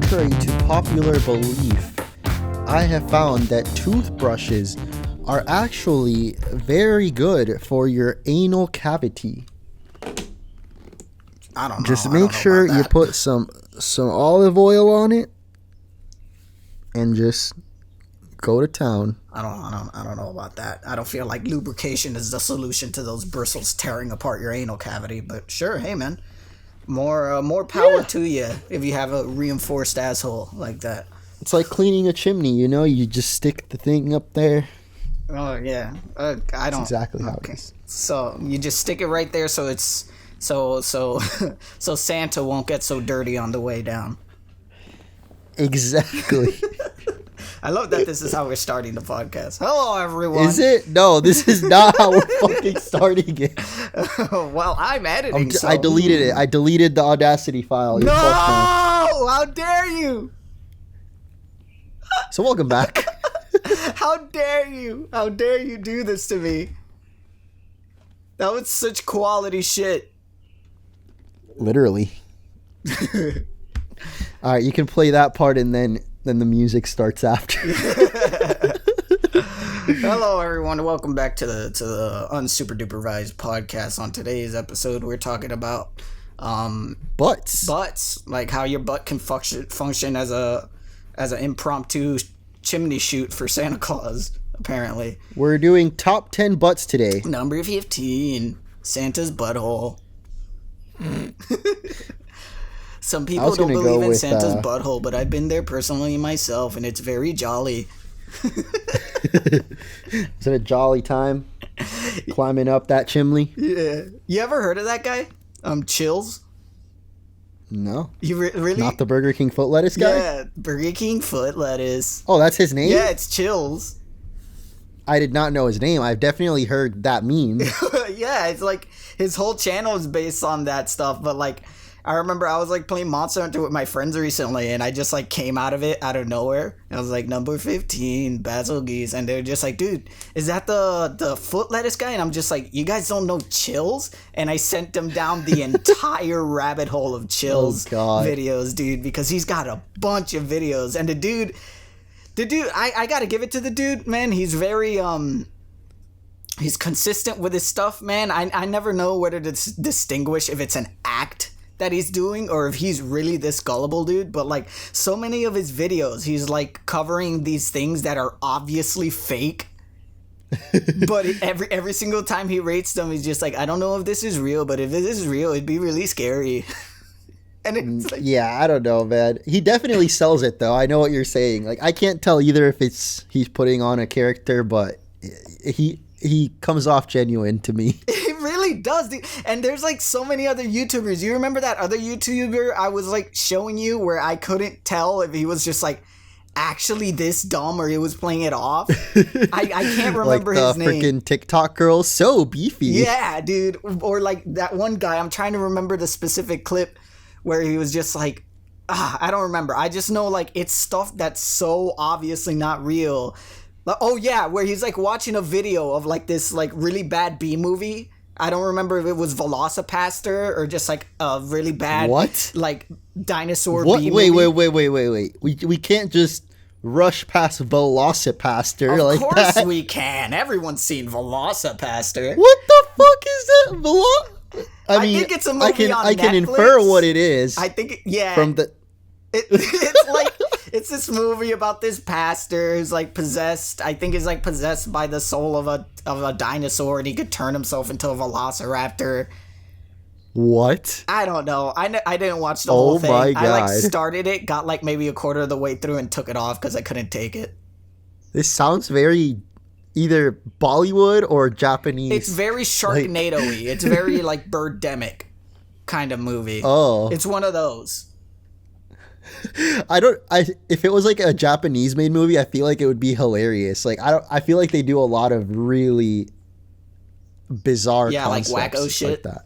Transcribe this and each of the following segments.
contrary to popular belief, I have found that toothbrushes are actually very good for your anal cavity. I don't know. Just make sure you put some olive oil on it and just go to town. I don't know about that. I don't feel like lubrication is the solution to those bristles tearing apart your anal cavity. But sure, hey man, more power to you if you have a reinforced asshole like that. It's like cleaning a chimney, you know. You just stick the thing up there. Oh yeah, I don't. That's exactly how it is. So you just stick it right there, so it's so Santa won't get so dirty on the way down. Exactly. I love that this is how we're starting the podcast. Hello, everyone. Is it? No, this is not how we're fucking starting it. Well, I'm editing. I deleted it. I deleted the Audacity file. No! How dare you? So welcome back. How dare you? How dare you do this to me? That was such quality shit. Literally. All right, you can play that part and then the music starts after. Hello, everyone. Welcome back to the UnSuperDupervised podcast. On today's episode, we're talking about butts, like how your butt can function as an impromptu chimney shoot for Santa Claus. Apparently, we're doing top 10 butts today. Number 15, Santa's butthole. Some people don't believe in Santa's butthole, but I've been there personally myself, and it's very jolly. Is it a jolly time climbing up that chimney? Yeah. You ever heard of that guy? Chills? No. You really? Not the Burger King foot lettuce guy? Yeah, Burger King foot lettuce. Oh, that's his name? Yeah, it's Chills. I did not know his name. I've definitely heard that meme. Yeah, it's like his whole channel is based on that stuff, but like I remember I was like playing Monster Hunter with my friends recently, and I just like came out of it out of nowhere. I was like, number 15, Basil Geese, and they're just like, dude, is that the foot lettuce guy? And I'm just like, you guys don't know Chills? And I sent them down the entire rabbit hole of Chills videos, dude, because he's got a bunch of videos, and the dude, I gotta give it to the dude, man. He's very he's consistent with his stuff, man. I never know whether to distinguish if it's an act that he's doing or if he's really this gullible, dude. But like so many of his videos, he's like covering these things that are obviously fake. But every single time he rates them, he's just like, I don't know if this is real, but if this is real, it'd be really scary. And it's like, yeah, I don't know, man. He definitely sells it, though. I know what you're saying. Like, I can't tell either if he's putting on a character, but he comes off genuine to me. It really does, dude. And there's like so many other YouTubers. You remember that other YouTuber I was like showing you where I couldn't tell if he was just like actually this dumb or he was playing it off? I can't remember like his name. Freaking TikTok girl, so beefy. Yeah, dude. Or like that one guy. I'm trying to remember the specific clip where he was just like, I don't remember. I just know like it's stuff that's so obviously not real. Oh yeah, where he's like watching a video of like this like really bad B movie. I don't remember if it was Velocipaster or just like a really bad like dinosaur B movie. Wait. We can't just rush past Velocipaster like that. Of course we can. Everyone's seen Velocipaster. What the fuck is that? I mean, think it's a movie on I can Netflix. infer what it is. I think from the it's like it's this movie about this pastor who's like possessed. I think he's like possessed by the soul of a dinosaur, and he could turn himself into a velociraptor. What? I don't know. I didn't watch the whole thing. Oh my God. I like started it, got like maybe a quarter of the way through, and took it off because I couldn't take it. This sounds very either Bollywood or Japanese. It's very Sharknado-y. It's very like Birdemic kind of movie. Oh, it's one of those. If it was like a Japanese made movie, I feel like it would be hilarious. Like I feel like they do a lot of really bizarre concepts like wacko shit like that.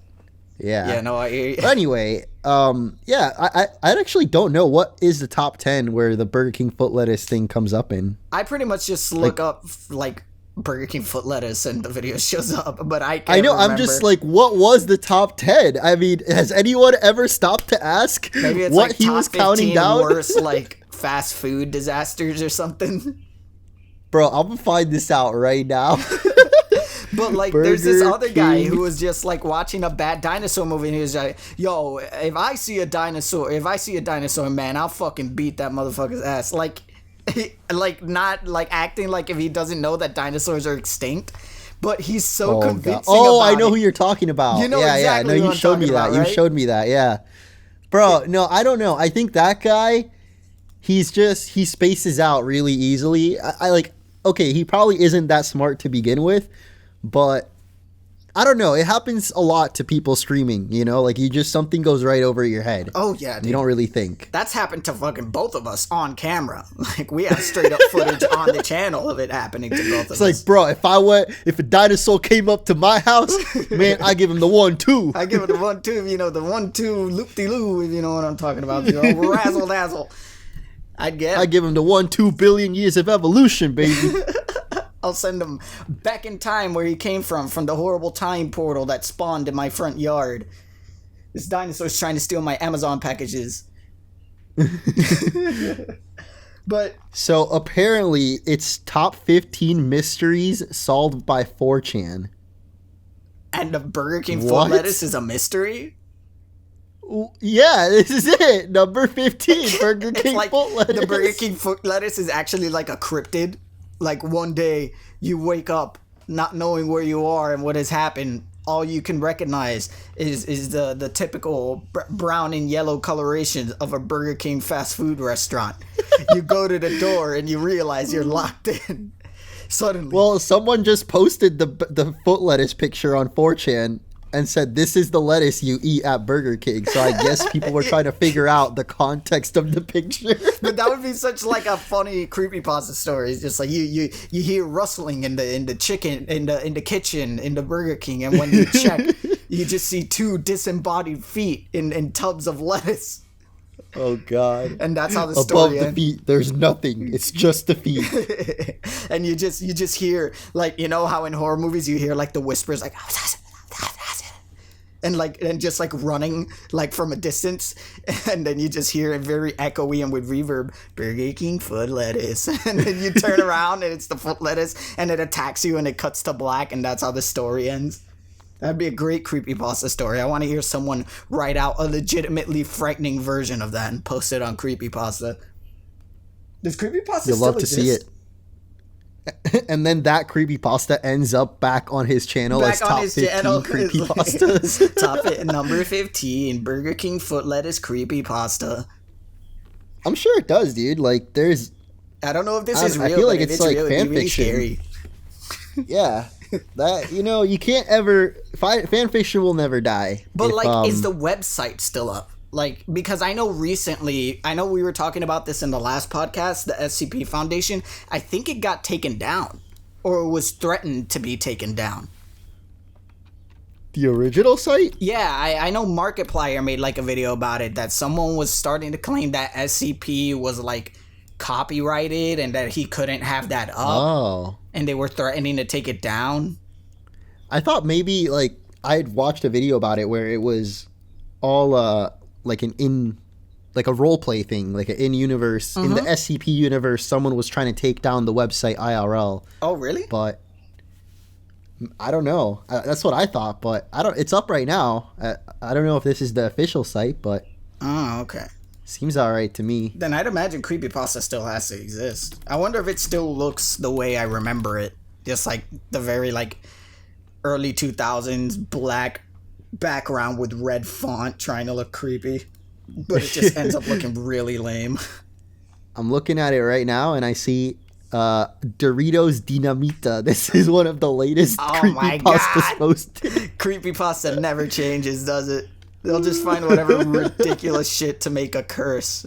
Yeah. Yeah, no, I hear you. But anyway, I actually don't know what is the top 10 where the Burger King foot lettuce thing comes up in. I pretty much just look up like Burger King foot lettuce and the video shows up, but I know. remember. I'm just like, what was the top 10? I mean, has anyone ever stopped to ask Maybe it's what like he top was counting 15 down? worst like fast food disasters or something. Bro, I'm gonna find this out right now. But like, Burger there's this other guy King. who was just like watching a bad dinosaur movie, and he was like, "Yo, if I see a dinosaur, man, I'll fucking beat that motherfucker's ass." Like, like not like acting like if he doesn't know that dinosaurs are extinct, but he's so convincing. Oh, about I know it. who you're talking about. You know yeah, exactly yeah. No, who you I'm showed me talking that. about, right? You showed me that. Yeah, bro. No, I don't know. I think that guy, he spaces out really easily. I like. Okay, he probably isn't that smart to begin with, but I don't know. It happens a lot to people streaming, you know? Like, something goes right over your head. Oh, yeah, dude. You don't really think. That's happened to fucking both of us on camera. Like, we have straight up footage on the channel of it happening to both of us. It's like, bro, if a dinosaur came up to my house, man, I give him the 1-2. I give it a 1-2, you know, the 1-2 loop-de-loo, if you know what I'm talking about. You know, razzle-dazzle. I give him the 1-2 billion years of evolution, baby. I'll send him back in time where he came from the horrible time portal that spawned in my front yard. This dinosaur's trying to steal my Amazon packages. But so apparently it's top 15 mysteries solved by 4chan. And the Burger King foot What? lettuce is a mystery? Yeah, this is it. Number 15, Burger King like foot lettuce. The Burger King foot lettuce is actually like a cryptid. Like one day you wake up not knowing where you are and what has happened. All you can recognize is the typical brown and yellow coloration of a Burger King fast food restaurant. You go to the door and you realize you're locked in. Suddenly. Well, someone just posted the foot lettuce picture on 4chan and said, this is the lettuce you eat at Burger King. So I guess people were trying to figure out the context of the picture. But that would be such like a funny creepypasta story. It's just like you hear rustling in the chicken in the kitchen in the Burger King, and when you check, you just see two disembodied feet in tubs of lettuce. Oh God! And that's how the above story the ends. feet. There's nothing. It's just the feet. And you just hear, like, you know how in horror movies you hear like the whispers like. And just running like from a distance, and then you just hear it very echoey and with reverb, Burger King foot lettuce, and then you turn around and it's the foot lettuce, and it attacks you and it cuts to black, and that's how the story ends. That'd be a great creepypasta story. I want to hear someone write out a legitimately frightening version of that and post it on creepypasta. Does creepypasta You'll still love to exist? see it. And then that creepypasta ends up back on his channel as top 15 creepypastas. Top number 15, Burger King foot lettuce creepypasta. I'm sure it does, dude. Like, there's... I don't know if this is real, I feel like but if it's like real, it'd be really fanfiction. scary. Yeah. That, you know, you can't ever... Fanfiction will never die. But, is the website still up? Like, because I know recently, we were talking about this in the last podcast, the SCP Foundation, I think it got taken down, or was threatened to be taken down. The original site? Yeah, I know Markiplier made like a video about it, that someone was starting to claim that SCP was like copyrighted and that he couldn't have that up. Oh. And they were threatening to take it down. I thought maybe, like, I'd watched a video about it where it was all, like a role play thing, like an in-universe, in the SCP universe, someone was trying to take down the website IRL. Oh, really? But I don't know. That's what I thought, but it's up right now. I don't know if this is the official site, but Oh, okay. seems all right to me. Then I'd imagine creepypasta still has to exist. I wonder if it still looks the way I remember it. Just like the very like early 2000s black background with red font trying to look creepy. But it just ends up looking really lame. I'm looking at it right now and I see Doritos Dinamita. This is one of the latest creepypastas posted. Creepypasta never changes, does it? They'll just find whatever ridiculous shit to make a curse.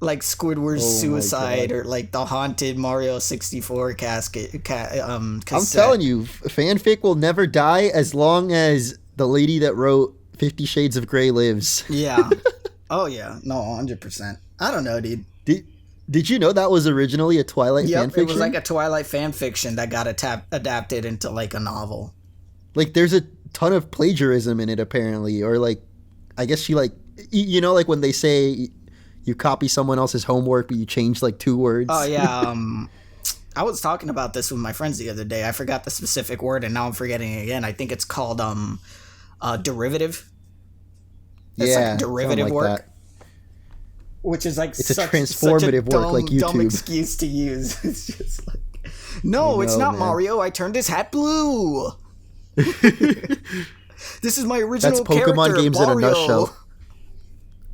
Like Squidward's suicide, or like the haunted Mario 64 cassette. I'm telling you, fanfic will never die as long as the lady that wrote 50 Shades of Grey lives. Yeah. Oh, yeah. No, 100%. I don't know, dude. Did you know that was originally a Twilight fan fiction? It was like a Twilight fan fiction that got adapted into like a novel. Like, there's a ton of plagiarism in it, apparently. Or, like, I guess she, like, you know, like when they say you copy someone else's homework, but you change, like, 2 words? Oh, yeah. I was talking about this with my friends the other day. I forgot the specific word, and now I'm forgetting it again. I think it's called derivative. It's like a derivative like work. That. Which is like it's a transformative work, like YouTube. Dumb excuse to use. It's just like, no, it's not, man. Mario. I turned his hat blue. This is my original character. That's Pokemon games Mario. In a nutshell.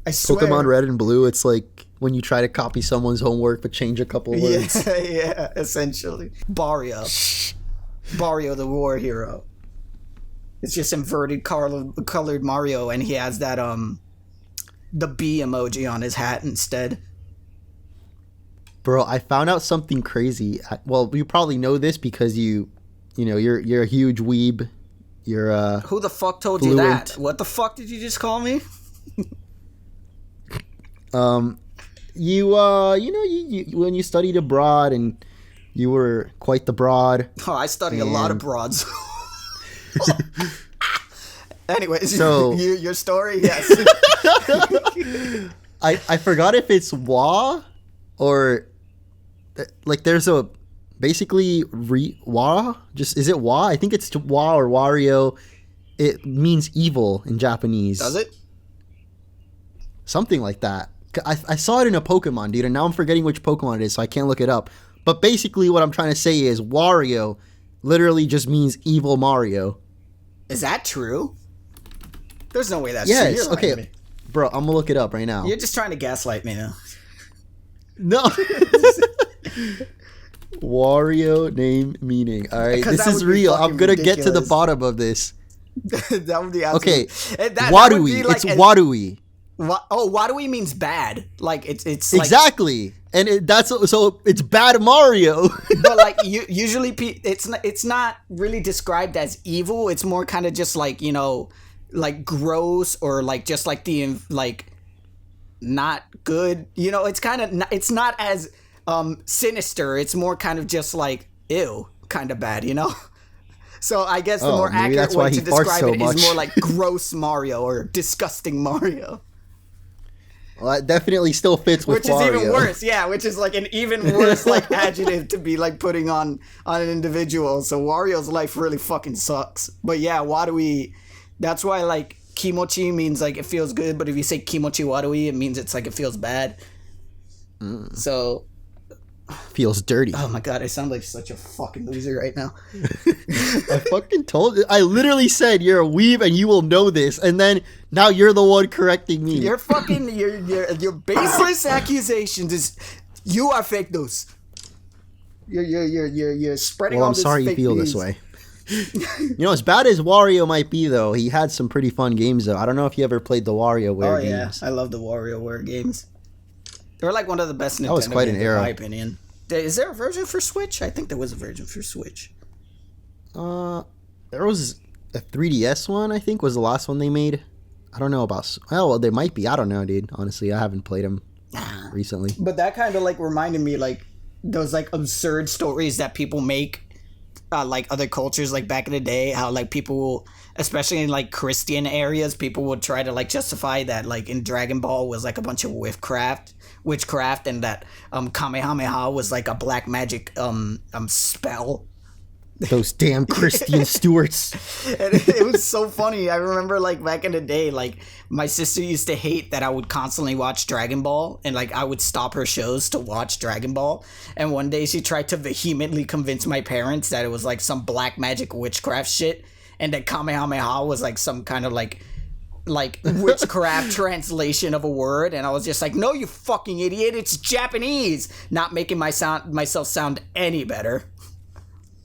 I swear. Pokemon Red and Blue. It's like when you try to copy someone's homework but change a couple of words. Yeah, essentially. Barrio, the war hero. It's just inverted colored Mario, and he has that the bee emoji on his hat instead. Bro, I found out something crazy. Well, you probably know this because you're a huge weeb. You're who the fuck told you that? What the fuck did you just call me? You when you studied abroad and you were quite the broad. Oh, I study a lot of broads. Anyways, so your story, yes. I forgot if it's Wa or like there's a basically Wa. Just is it Wa? I think it's Wa or Wario. It means evil in Japanese. Does it? Something like that. I saw it in a Pokemon, dude, and now I'm forgetting which Pokemon it is, so I can't look it up. But basically, what I'm trying to say is Wario literally just means evil Mario. Is that true? There's no way that's true. You're okay, bro, I'm gonna look it up right now. You're just trying to gaslight me now. No. Wario name meaning. All right, this is real. I'm gonna get to the bottom of this. That would be absolutely... Okay. Wadui. Like it's Wadui. Wadui means bad. Like it's exactly, like, and so it's bad Mario. But like usually it's not really described as evil. It's more kind of just like, you know, like gross or like just like the like not good. You know, it's kind of it's not as sinister. It's more kind of just like ew, kind of bad. You know. So I guess the more accurate way to describe it is more like gross Mario or disgusting Mario. Well, that definitely still fits with Wario. Which is even worse, yeah. Which is like an even worse like adjective to be like putting on an individual. So Wario's life really fucking sucks. But yeah, Wadui, that's why like kimochi means like it feels good. But if you say kimochi Wadui, it means it's like it feels bad. So... feels dirty. Oh my god, I sound like such a fucking loser right now. I fucking told you. I literally said you're a weeb and you will know this, and then now you're the one correcting me. You're fucking your baseless accusations is you are fake news. You're spreading all this fake news. Well, I'm sorry you feel this way. You know, as bad as Wario might be, though, he had some pretty fun games. Though I don't know if you ever played the WarioWare games. Yeah, I love the WarioWare games. They were like one of the best Nintendo that was quite games, an era. in my opinion. Is there a version for Switch? I think there was a version for Switch. There was a 3DS one, I think, was the last one they made. I don't know about... well, there might be. I don't know, dude. Honestly, I haven't played them recently. But that kind of like reminded me like those like absurd stories that people make like other cultures like back in the day. How like people, especially in like Christian areas, people would try to like justify that like in Dragon Ball was like a bunch of witchcraft and that Kamehameha was like a black magic spell. Those damn Christian Stewarts. And it was so funny. I remember like back in the day, like my sister used to hate that I would constantly watch Dragon Ball, and like I would stop her shows to watch Dragon Ball. And one day she tried to vehemently convince my parents that it was like some black magic witchcraft shit, and that Kamehameha was like some kind of like witchcraft translation of a word. And I was just like, no, you fucking idiot, it's Japanese. Not making myself sound any better.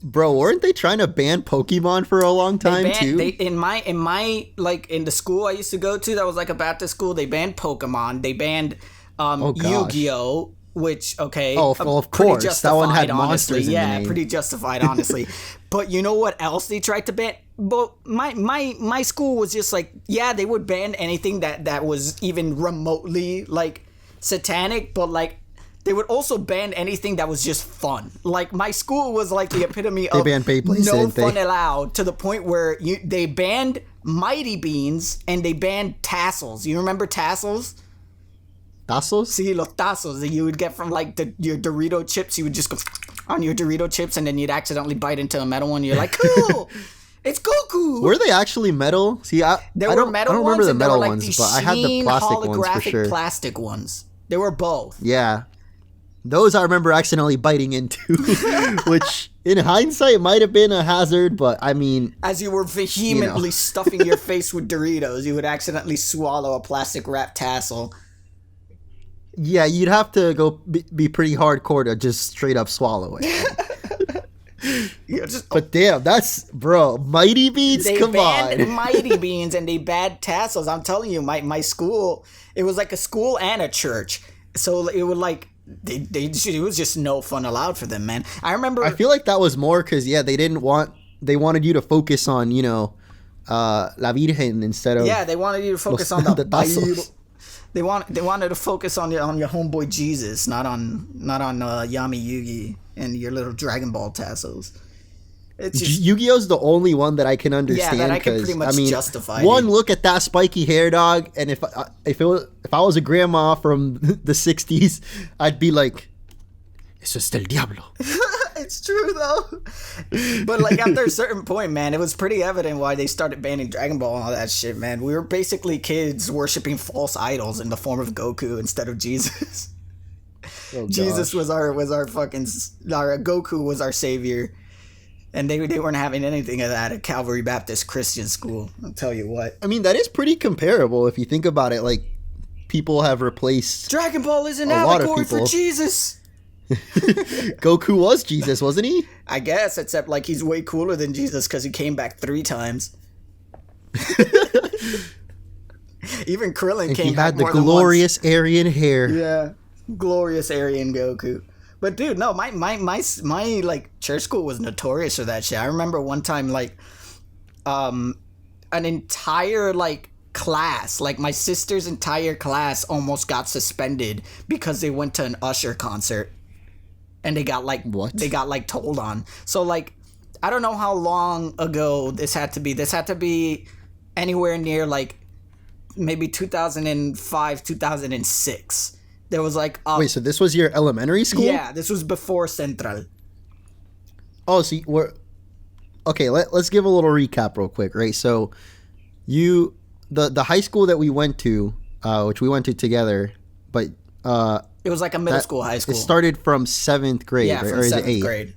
Bro, weren't they trying to ban Pokemon for a long time too? In my like in the school I used to go to that was like a Baptist school, they banned Pokemon, they banned Yu-Gi-Oh, which of course that one had monsters in the name. Pretty justified, honestly. But you know what else they tried to ban? But my school was just like, yeah, they would ban anything that was even remotely like satanic, but like they would also ban anything that was just fun. Like, my school was like the epitome They of banned Beyblades, no didn't they? fun allowed, to the point where they banned Mighty Beans and they banned tassels. You remember tassels? Tassels? See, los tazos that you would get from like your Dorito chips. You would just go on your Dorito chips, and then you'd accidentally bite into a metal one. You're like, cool, it's Goku. Were they actually metal? See, I don't remember the metal ones, but I had the plastic ones for sure. Plastic ones. They were both. Yeah, those I remember accidentally biting into, which in hindsight might have been a hazard. But I mean, as you were vehemently stuffing your face with Doritos, you would accidentally swallow a plastic wrap tassel. Yeah, you'd have to go be pretty hardcore to just straight up swallow it. But damn, bro, Mighty Beans, come on. They banned Mighty Beans and they banned tassels. I'm telling you, my school, it was like a school and a church. So it would like, it was just no fun allowed for them, man. I remember. I feel like that was more because, they wanted you to focus on, La Virgen instead of. Yeah, they wanted you to focus on the tassels. They wanted to focus on your homeboy Jesus, not on Yami Yugi and your little Dragon Ball tassels. It's just, Yu-Gi-Oh's the only one that I can understand. Yeah, that I can pretty much justify. One look at that spiky hair, dog, and if I was a grandma from the '60s, I'd be like, "Eso es del diablo." It's true though. But like after a certain point, man, it was pretty evident why they started banning Dragon Ball and all that shit, man. We were basically kids worshiping false idols in the form of Goku instead of Jesus. Oh, Jesus was our Goku was our savior. And they weren't having anything of that at Calvary Baptist Christian School. I'll tell you what. I mean, that is pretty comparable if you think about it. Like, people have replaced Dragon Ball is an allegory for Jesus. Goku was Jesus, wasn't he? I guess, except like he's way cooler than Jesus because he came back 3 times. Even Krillin came back more than once. He had the glorious Aryan hair. Yeah, glorious Aryan Goku. But dude, no, my like church school was notorious for that shit. I remember one time like an entire like class, like my sister's entire class almost got suspended because they went to an Usher concert. And they got like what? They got like told on. So like I don't know how long ago this had to be. This had to be anywhere near like maybe 2005, 2006. There was like wait, so this was your elementary school? Yeah, this was before Central. Oh, so okay, let's give a little recap real quick, right? So the high school that we went to, which we went to together, but it was like a middle school, high school. It started from 7th grade, yeah, right? From or is 7th it 8th? grade.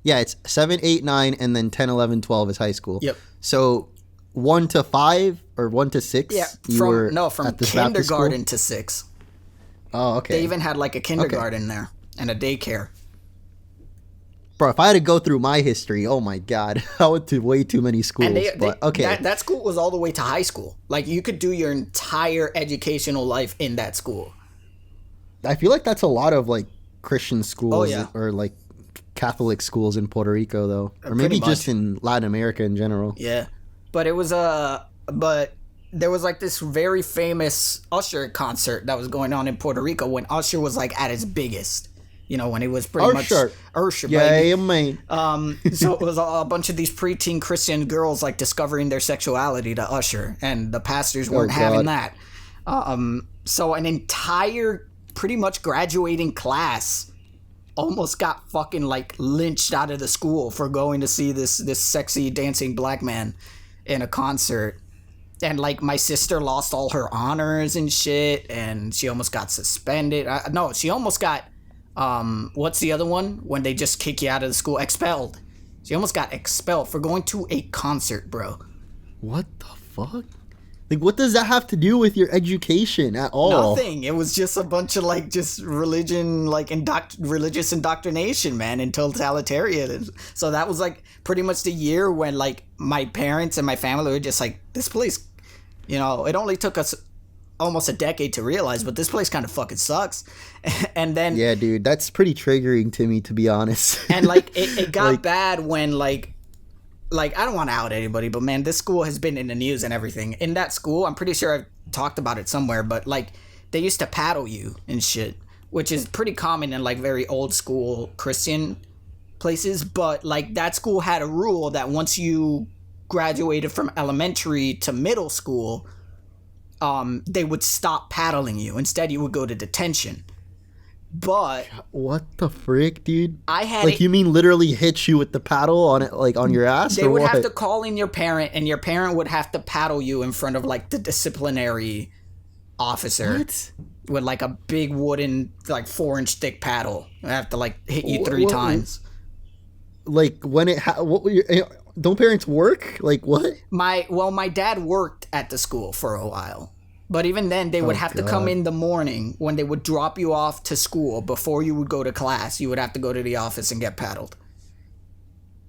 Yeah, it's 7, 8, 9, and then 10, 11, 12 is high school. Yep. So 1 to 5 or 1 to 6? Yeah, from kindergarten to 6. Oh, okay. They even had like a kindergarten there and a daycare. Bro, if I had to go through my history, oh my god, I went to way too many schools. Okay, that school was all the way to high school. Like you could do your entire educational life in that school. I feel like that's a lot of like Christian schools or like Catholic schools in Puerto Rico, though, or maybe just in Latin America in general. Yeah, but it was but there was like this very famous Usher concert that was going on in Puerto Rico when Usher was like at his biggest. You know, when it was pretty much Usher, yeah, man. So it was a bunch of these preteen Christian girls like discovering their sexuality to Usher, and the pastors weren't having that. So an entire pretty much graduating class almost got fucking like lynched out of the school for going to see this sexy dancing black man in a concert. And like my sister lost all her honors and shit, and she almost got suspended. No, she almost got what's the other one when they just kick you out of the school? Expelled. She almost got expelled for going to a concert, bro. What the fuck? Like, what does that have to do with your education at all? Nothing. It was just a bunch of like just religion, like religious indoctrination, man, and totalitarian. So that was like pretty much the year when like my parents and my family were just like, this place, you know, it only took us almost a decade to realize, but this place kind of fucking sucks. And then yeah, dude, that's pretty triggering to me, to be honest. And like it got like, bad when like I don't want to out anybody, but man, this school has been in the news and everything. In that school, I'm pretty sure I've talked about it somewhere, but like they used to paddle you and shit. which is pretty common in like very old school Christian places. But like that school had a rule that once you graduated from elementary to middle school, they would stop paddling you. Instead, you would go to detention. But what the frick, dude? I had like, you mean literally hit you with the paddle on it, like on your ass? They or would what? have to call in your parent, and your parent would have to paddle you in front of like the disciplinary officer. What? With like a big wooden, like 4-inch thick paddle. I have to like hit you 3 times. Like when it don't parents work? Like what? My dad worked at the school for a while. But even then, they would have to come in the morning when they would drop you off to school before you would go to class. You would have to go to the office and get paddled.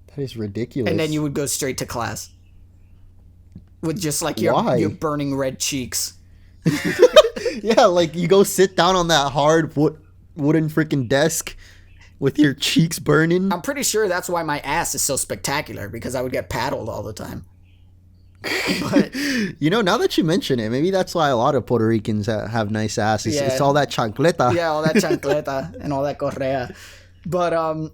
That is ridiculous. And then you would go straight to class. With just like your burning red cheeks. Yeah, like you go sit down on that hard wooden freaking desk with your cheeks burning. I'm pretty sure that's why my ass is so spectacular, because I would get paddled all the time. But you know, now that you mention it, maybe that's why a lot of Puerto Ricans have nice asses. Yeah. It's all that chancleta. Yeah, all that chancleta and all that correa. But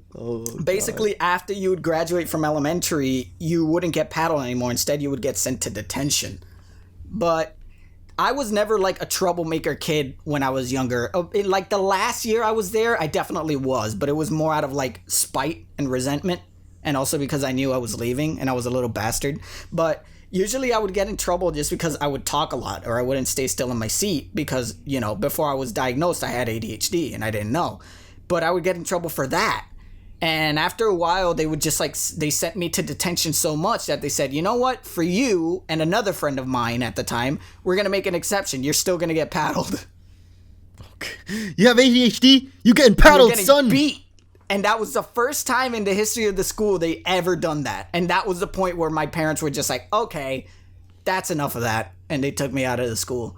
basically, after you would graduate from elementary, you wouldn't get paddled anymore. Instead, you would get sent to detention. But I was never like a troublemaker kid when I was younger. In like the last year I was there, I definitely was. But it was more out of like spite and resentment. And also because I knew I was leaving and I was a little bastard. But usually I would get in trouble just because I would talk a lot, or I wouldn't stay still in my seat because, you know, before I was diagnosed, I had ADHD and I didn't know. But I would get in trouble for that. And after a while, they would just like, they sent me to detention so much that they said, you know what, for you and another friend of mine at the time, we're going to make an exception. You're still going to get paddled. You have ADHD? You getting paddled, You're getting son. beat. And that was the first time in the history of the school they ever done that. And that was the point where my parents were just like, okay, that's enough of that. And they took me out of the school.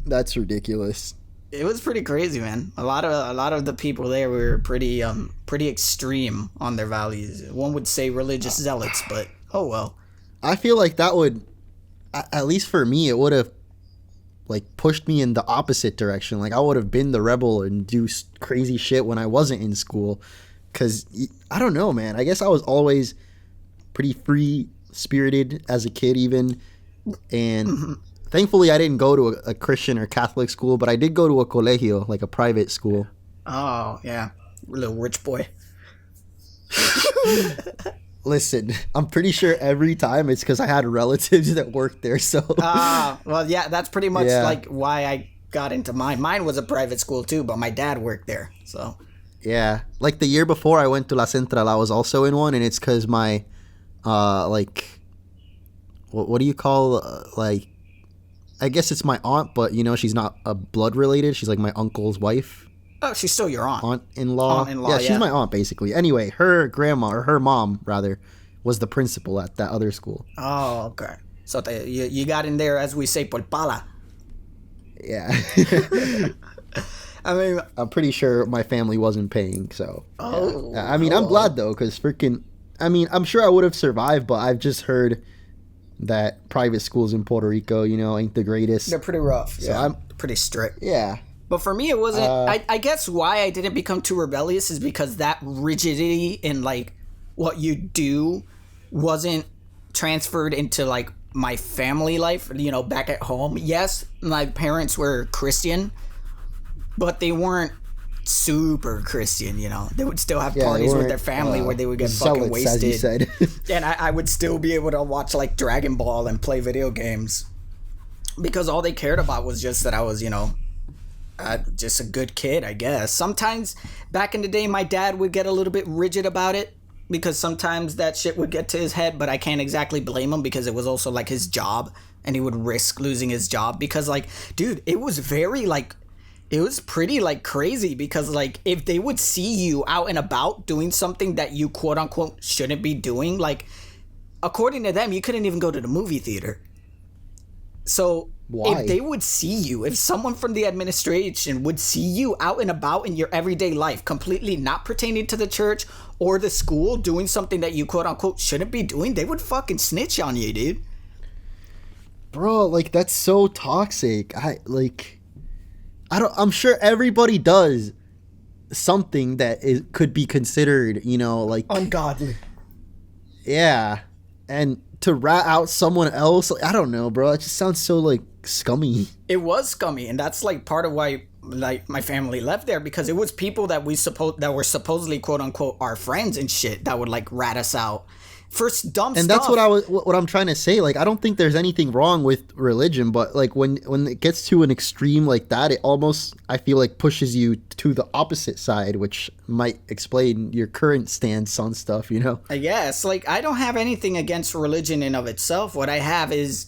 That's ridiculous. It was pretty crazy, man. A lot of the people there were pretty extreme on their values. One would say religious zealots, but oh well. I feel like that would, at least for me, it would have like pushed me in the opposite direction. Like I would have been the rebel and do crazy shit when I wasn't in school. Cause I don't know, man. I guess I was always pretty free spirited as a kid, even. And thankfully I didn't go to a Christian or Catholic school, but I did go to a colegio, like a private school. Oh yeah, little rich boy. Listen, I'm pretty sure every time it's because I had relatives that worked there. So, well, yeah, that's pretty much like why I got into mine. Mine was a private school too, but my dad worked there. So, yeah, like the year before I went to La Central, I was also in one, and it's because my, like, what do you call, like, I guess it's my aunt, but you know she's not a blood related. She's like my uncle's wife. Oh, she's still your aunt. Aunt-in-law. Aunt-in-law, yeah, she's my aunt, basically. Anyway, her grandma, or her mom, rather, was the principal at that other school. Oh, okay. So you got in there, as we say, por pala. Yeah. I mean... I'm pretty sure my family wasn't paying, so... Oh. Yeah. I mean, I'm glad, though, because freaking... I mean, I'm sure I would have survived, but I've just heard that private schools in Puerto Rico, you know, ain't the greatest. They're pretty rough. So I'm pretty strict. Yeah. But for me, it wasn't... I guess why I didn't become too rebellious is because that rigidity in, like, what you do wasn't transferred into, like, my family life, you know, back at home. Yes, my parents were Christian, but they weren't super Christian, you know. They would still have parties with their family where they would get fucking wasted. As you said. And I would still be able to watch, like, Dragon Ball and play video games. Because all they cared about was just that I was, you know... just a good kid, I guess. Sometimes, back in the day, my dad would get a little bit rigid about it because sometimes that shit would get to his head, but I can't exactly blame him because it was also, like, his job, and he would risk losing his job because, like, dude, it was very, like, it was pretty, like, crazy because, like, if they would see you out and about doing something that you, quote-unquote, shouldn't be doing, like, according to them, you couldn't even go to the movie theater. So... Why? If they would see you, if someone from the administration would see you out and about in your everyday life, completely not pertaining to the church or the school, doing something that you quote unquote shouldn't be doing, they would fucking snitch on you, dude. Bro, like, that's so toxic. I'm sure everybody does something that could be considered, like ungodly. Yeah. And to rat out someone else, I don't know, bro. It just sounds so like scummy. It was scummy, and that's like part of why like my family left there, because it was people that that were supposedly quote unquote our friends and shit that would like rat us out for dumb stuff. And that's what I'm trying to say. Like, I don't think there's anything wrong with religion, but like when it gets to an extreme like that, it almost, I feel like, pushes you to the opposite side, which might explain your current stance on stuff, I guess. Like, I don't have anything against religion in of itself. What I have is,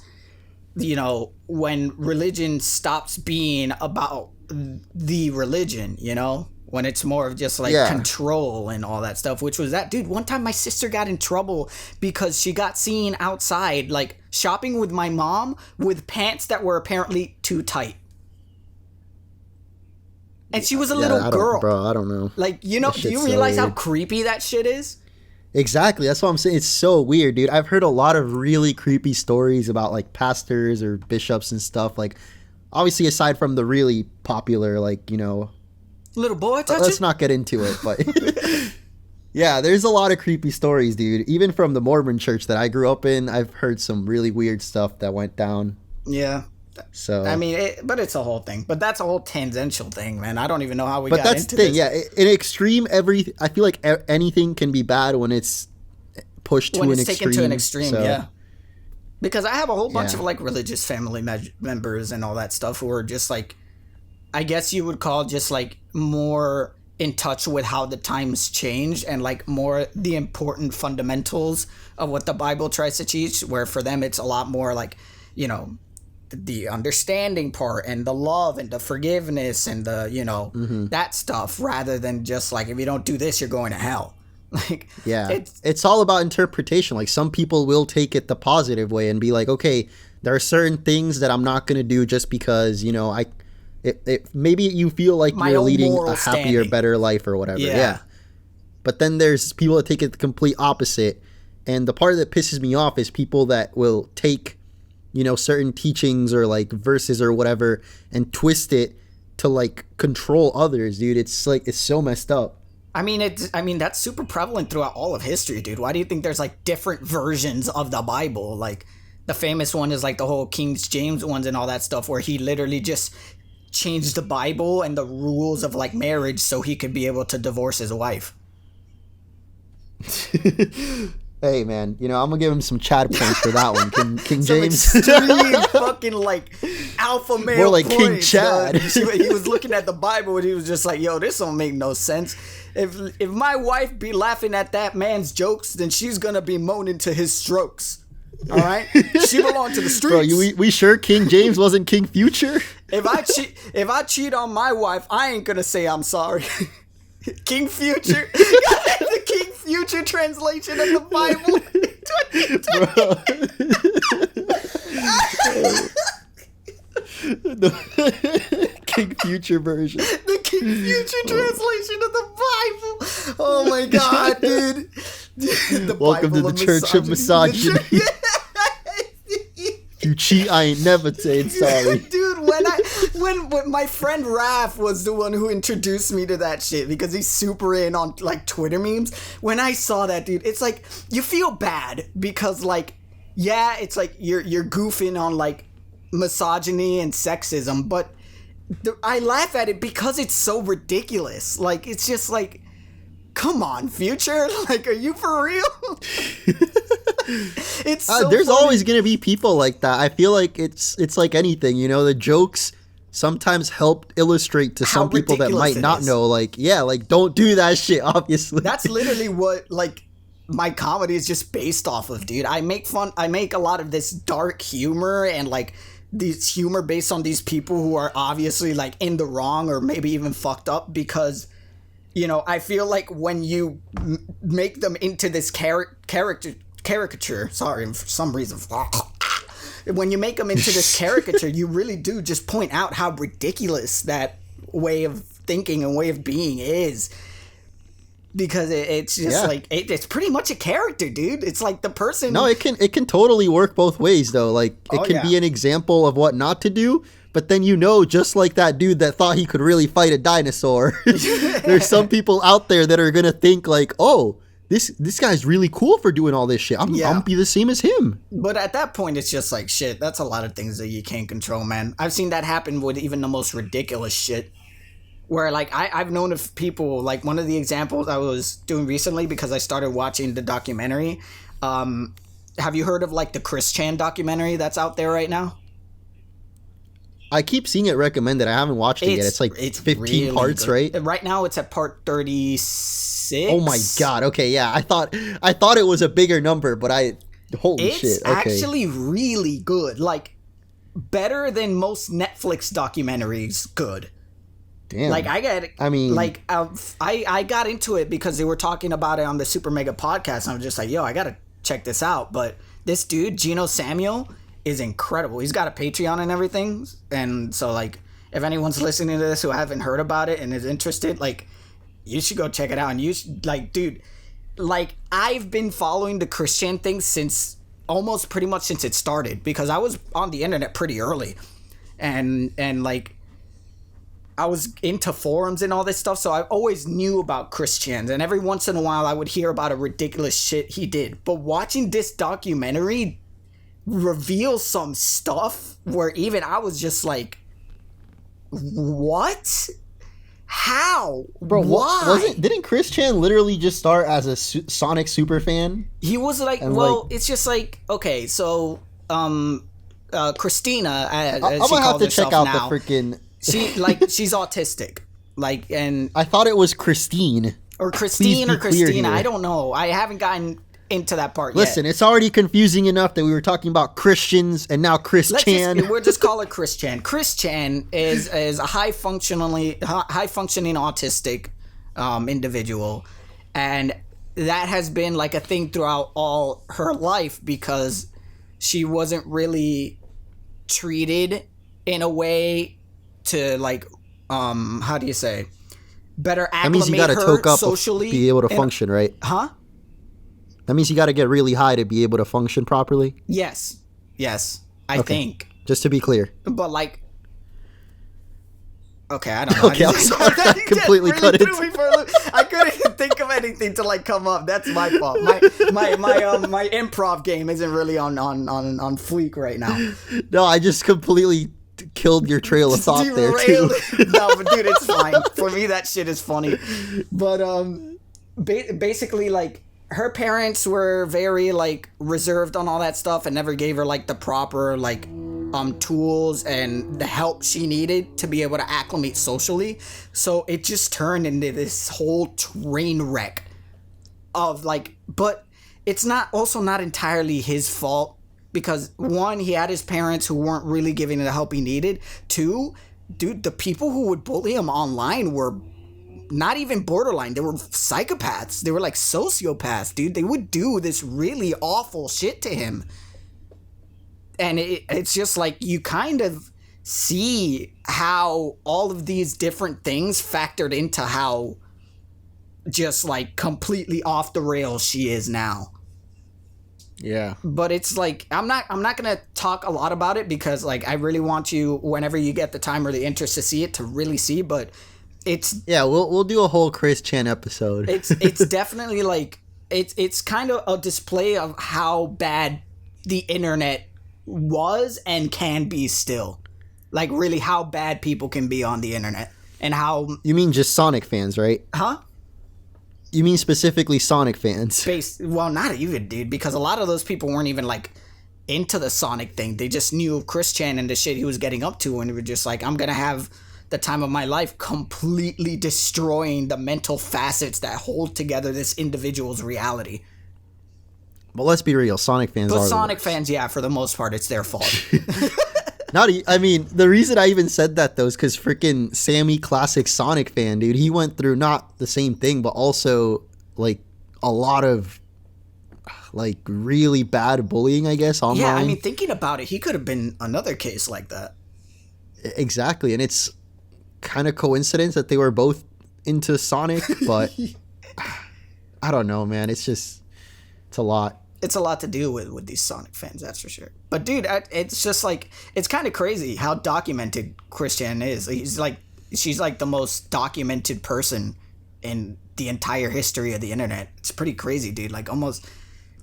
when religion stops being about the religion, when it's more of just like control and all that stuff, which was that, dude. One time my sister got in trouble because she got seen outside like shopping with my mom with pants that were apparently too tight, and she was a little girl. Bro, I don't know. Like, do you realize how creepy that shit is? Exactly. That's what I'm saying. It's so weird, dude. I've heard a lot of really creepy stories about like pastors or bishops and stuff. Like, obviously, aside from the really popular, like, little boy touch let's not get into it, but yeah, there's a lot of creepy stories, dude. Even from the Mormon church that I grew up in, I've heard some really weird stuff that went down. Yeah. So I mean, but it's a whole thing. But that's a whole tangential thing, man. I don't even know how we got into this. But that's the thing, yeah. In extreme, I feel like anything can be bad when it's pushed to an extreme. When it's taken to an extreme, yeah. Because I have a whole bunch of like religious family members and all that stuff who are just like, I guess you would call just like more in touch with how the times changed and like more the important fundamentals of what the Bible tries to teach, where for them it's a lot more like, the understanding part and the love and the forgiveness and the, that stuff, rather than just like, if you don't do this, you're going to hell. Like, yeah, it's all about interpretation. Like, some people will take it the positive way and be like, okay, there are certain things that I'm not going to do just because, maybe you feel like you're leading a happier, better life or whatever. Yeah. But then there's people that take it the complete opposite. And the part that pisses me off is people that will take, certain teachings or like verses or whatever and twist it to like control others, dude. It's like, it's so messed up. I mean, that's super prevalent throughout all of history, dude. Why do you think there's like different versions of the Bible? Like, the famous one is like the whole King James ones and all that stuff, where he literally just changed the Bible and the rules of like marriage so he could be able to divorce his wife. Hey man, I'm gonna give him some Chad points for that one. King James, extreme fucking like alpha male. More like points, King Chad. He was looking at the Bible and he was just like, "Yo, this don't make no sense. If my wife be laughing at that man's jokes, then she's gonna be moaning to his strokes. All right, she belonged to the streets." Bro, we sure King James wasn't King Future? If I cheat on my wife, I ain't gonna say I'm sorry. King Future. The King Future translation of the Bible. The King Future version. The King Future translation of the Bible. Oh my god, dude. Welcome to the Church of Misogyny. If you cheat, I ain't never saying sorry. Dude, when my friend Raph was the one who introduced me to that shit, because he's super in on like Twitter memes. When I saw that, dude, it's like you feel bad because like, yeah, it's like you're goofing on like misogyny and sexism, but I laugh at it because it's so ridiculous. Like, it's just like, come on, Future, like, are you for real? It's so there's funny. Always gonna be people like that. I feel like it's like anything, the jokes sometimes help illustrate to some people that might not know, like, yeah, like, don't do that shit, obviously. That's literally what like my comedy is just based off of, dude. I make a lot of this dark humor and like these humor based on these people who are obviously like in the wrong or maybe even fucked up, because I feel like when you make them into this caricature, sorry, for some reason, when you make them into this caricature, you really do just point out how ridiculous that way of thinking and way of being is. Because it's just like, it's pretty much a character, dude. It's like the person. No, it can totally work both ways, though. Like, it can be an example of what not to do, but then just like that dude that thought he could really fight a dinosaur, there's some people out there that are gonna think like, oh, this guy's really cool for doing all this shit. I'm gonna be the same as him. But at that point, it's just like, shit, that's a lot of things that you can't control, man. I've seen that happen with even the most ridiculous shit. Where, like, I've known of people, like, one of the examples I was doing recently because I started watching the documentary. Have you heard of, like, the Chris Chan documentary that's out there right now? I keep seeing it recommended. I haven't watched it yet. It's like 15 really parts, good. Right? Right now it's at part 36. Oh my god. Okay, yeah. I thought it was a bigger number, but holy shit. It's actually really good. Like, better than most Netflix documentaries good. Damn. Like, I got into it because they were talking about it on the Super Mega podcast. And I was just like, yo, I gotta check this out. But this dude, Gino Samuel, is incredible. He's got a Patreon and everything. And so, like, if anyone's listening to this who haven't heard about it and is interested, like, you should go check it out. And you should, like, dude, like, I've been following the Christian thing since almost pretty much since it started because I was on the internet pretty early. And like, I was into forums and all this stuff, so I always knew about Christians, and every once in a while I would hear about a ridiculous shit he did. But watching this documentary reveals some stuff where even I was just like, what? How? Bro, why? Didn't Chris Chan literally just start as a Sonic super fan? He was like, it's just like, okay, so Christina, I'm gonna have to check out the freaking... she's autistic, like, and I thought it was Christine or Christina. I don't know. I haven't gotten into that part yet. Listen, it's already confusing enough that we were talking about Christians and now Chan. We'll just call her Chris Chan. Chris Chan is a high functioning autistic individual, and that has been like a thing throughout all her life because she wasn't really treated in a way to, like, how do you say, better acclimate. That means you gotta toke up socially, be able to function, right? Huh? That means you gotta get really high to be able to function properly? Yes, I think. Just to be clear. But, like, okay, I don't know. Okay, I'm sorry. I completely cut it. I couldn't even think of anything to, like, come up. That's my fault. My improv game isn't really on fleek right now. No, I just completely killed your trail of thought there too. No, but dude, it's fine. For me, that shit is funny. But basically, like, her parents were very, like, reserved on all that stuff and never gave her, like, the proper, like, tools and the help she needed to be able to acclimate socially. So it just turned into this whole train wreck of, like, but it's not entirely his fault. Because, one, he had his parents who weren't really giving him the help he needed. Two, dude, the people who would bully him online were not even borderline. They were psychopaths. They were like sociopaths, dude. They would do this really awful shit to him. And it's just like you kind of see how all of these different things factored into how just, like, completely off the rails she is now. Yeah. But it's like I'm not gonna talk a lot about it because, like, I really want you, whenever you get the time or the interest to see it, to really see. But it's we'll do a whole Chris Chan episode. It's definitely like it's kind of a display of how bad the internet was and can be still. Like, really how bad people can be on the internet and how. You mean just Sonic fans, right? Huh? You mean specifically Sonic fans? Well, not even, dude, because a lot of those people weren't even, like, into the Sonic thing. They just knew of Chris Chan and the shit he was getting up to, and they were just like, I'm gonna have the time of my life completely destroying the mental facets that hold together this individual's reality. But let's be real, Sonic fans are Sonic fans, yeah, for the most part, it's their fault. I mean, the reason I even said that, though, is because freaking Sammy, classic Sonic fan, dude, he went through not the same thing, but also, like, a lot of, like, really bad bullying, I guess, online. Yeah, I mean, thinking about it, he could have been another case like that. Exactly, and it's kind of coincidence that they were both into Sonic, but I don't know, man. It's a lot. it's a lot to do with these Sonic fans, that's for sure. But dude, it's just like, it's kind of crazy how documented Christian is. She's like the most documented person in the entire history of the internet. It's pretty crazy, dude. Like almost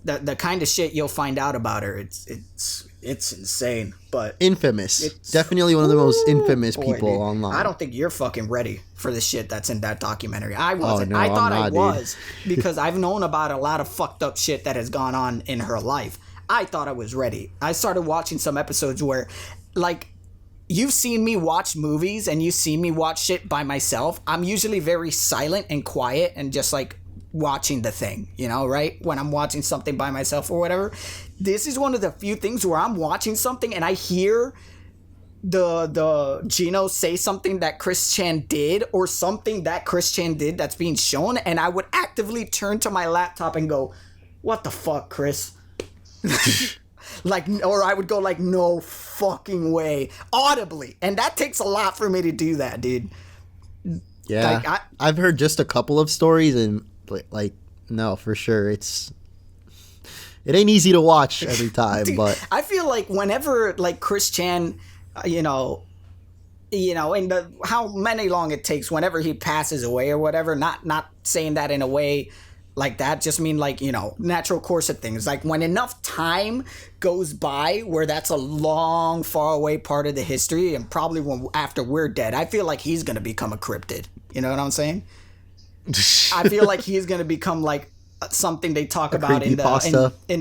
the kind of shit you'll find out about her. It's insane, but infamous. Definitely one of the most infamous people dude. online. I don't think you're fucking ready for the shit that's in that documentary. I wasn't. No, I thought I'm not, I was because I've known about a lot of fucked up shit that has gone on in her life. I thought I was ready. I started watching some episodes where, like, you've seen me watch movies and you've seen me watch shit by myself. I'm usually very silent and quiet and just like watching the thing, you know, right? When I'm watching something by myself or whatever. This is one of the few things where I'm watching something and I hear the Gino say something that Chris Chan did or something that Chris Chan did that's being shown, and I would actively turn to my laptop and go, what the fuck, Chris? Like, or I would go like, no fucking way, audibly. And that takes a lot for me to do that, dude. Yeah, like, I've heard just a couple of stories, and like, no, for sure, it ain't easy to watch every time. Dude, but I feel like whenever like Chris Chan, you know, in the how many long it takes whenever he passes away or whatever. Not saying that in a way like that, just mean like, you know, natural course of things. Like when enough time goes by where that's a long, far away part of the history, and probably when after we're dead, I feel like he's gonna become a cryptid. You know what I'm saying? I feel like he's gonna become like something they talk about in the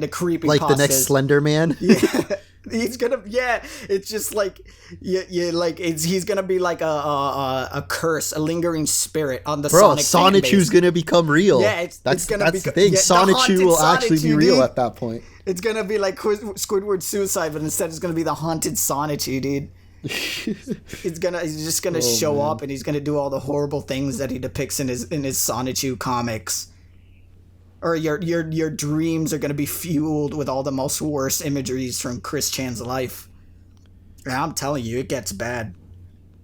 creepypasta, like the next Slender Man. Yeah. He's gonna, it's just like, like he's gonna be like a curse, a lingering spirit on the Sonic Sonichu's gonna become real. Yeah, that's the thing. Sonichu will actually be real at that point. It's gonna be like Squidward's suicide, but instead it's gonna be the haunted Sonichu, dude. He's just gonna show up, and he's gonna do all the horrible things that he depicts in his Sonichu comics. Or your dreams are going to be fueled with all the most worst imageries from Chris Chan's life. And I'm telling you, it gets bad.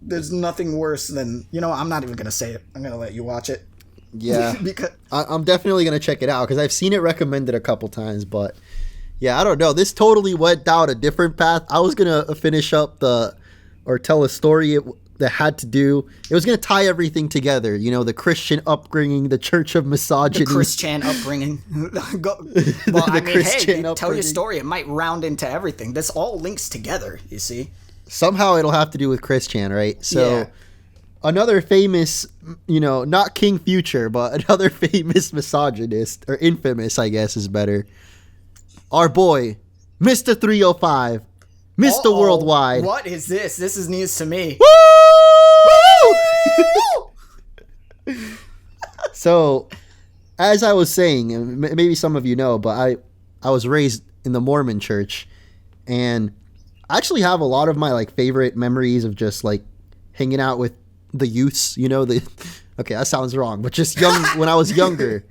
There's nothing worse than, you know, I'm not even going to say it. I'm going to let you watch it. Yeah. Because I'm definitely going to check it out because I've seen it recommended a couple times. But, yeah, I don't know. This totally went down a different path. I was going to finish up tell a story that had to do, it was going to tie everything together, you know, the Christian upbringing, the Church of Misogyny, the Christian upbringing. Tell your story. It might round into everything. This all links together, you see. Somehow it'll have to do with Chris Chan, right? So another famous, you know, not King Future, but another famous misogynist, or infamous, I guess is better. Our boy, Mr. 305, Mr. Worldwide. What is this? This is news to me. Woo! So, as I was saying, and maybe some of you know, but I was raised in the Mormon church, and I actually have a lot of my like favorite memories of just like hanging out with the youths, you know, okay, that sounds wrong, but just when I was younger.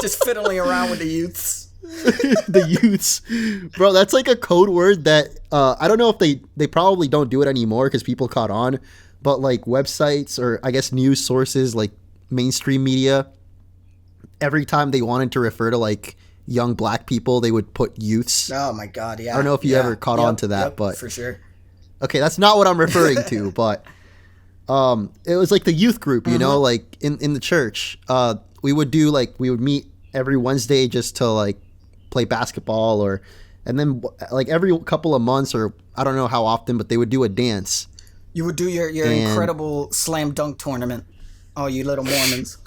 Just fiddling around with the youths. The youths, bro, that's like a code word that I don't know if they probably don't do it anymore because people caught on, but like websites or I guess news sources like mainstream media, every time they wanted to refer to like young black people, they would put youths. Oh my god, yeah. I don't know if you ever caught on to that, but for sure. Okay, that's not what I'm referring to, but it was like the youth group, you know, like in the church. We would meet every Wednesday just to like play basketball, and then like every couple of months, or I don't know how often, but they would do a dance. You would do your incredible slam dunk tournament. Oh, you little Mormons.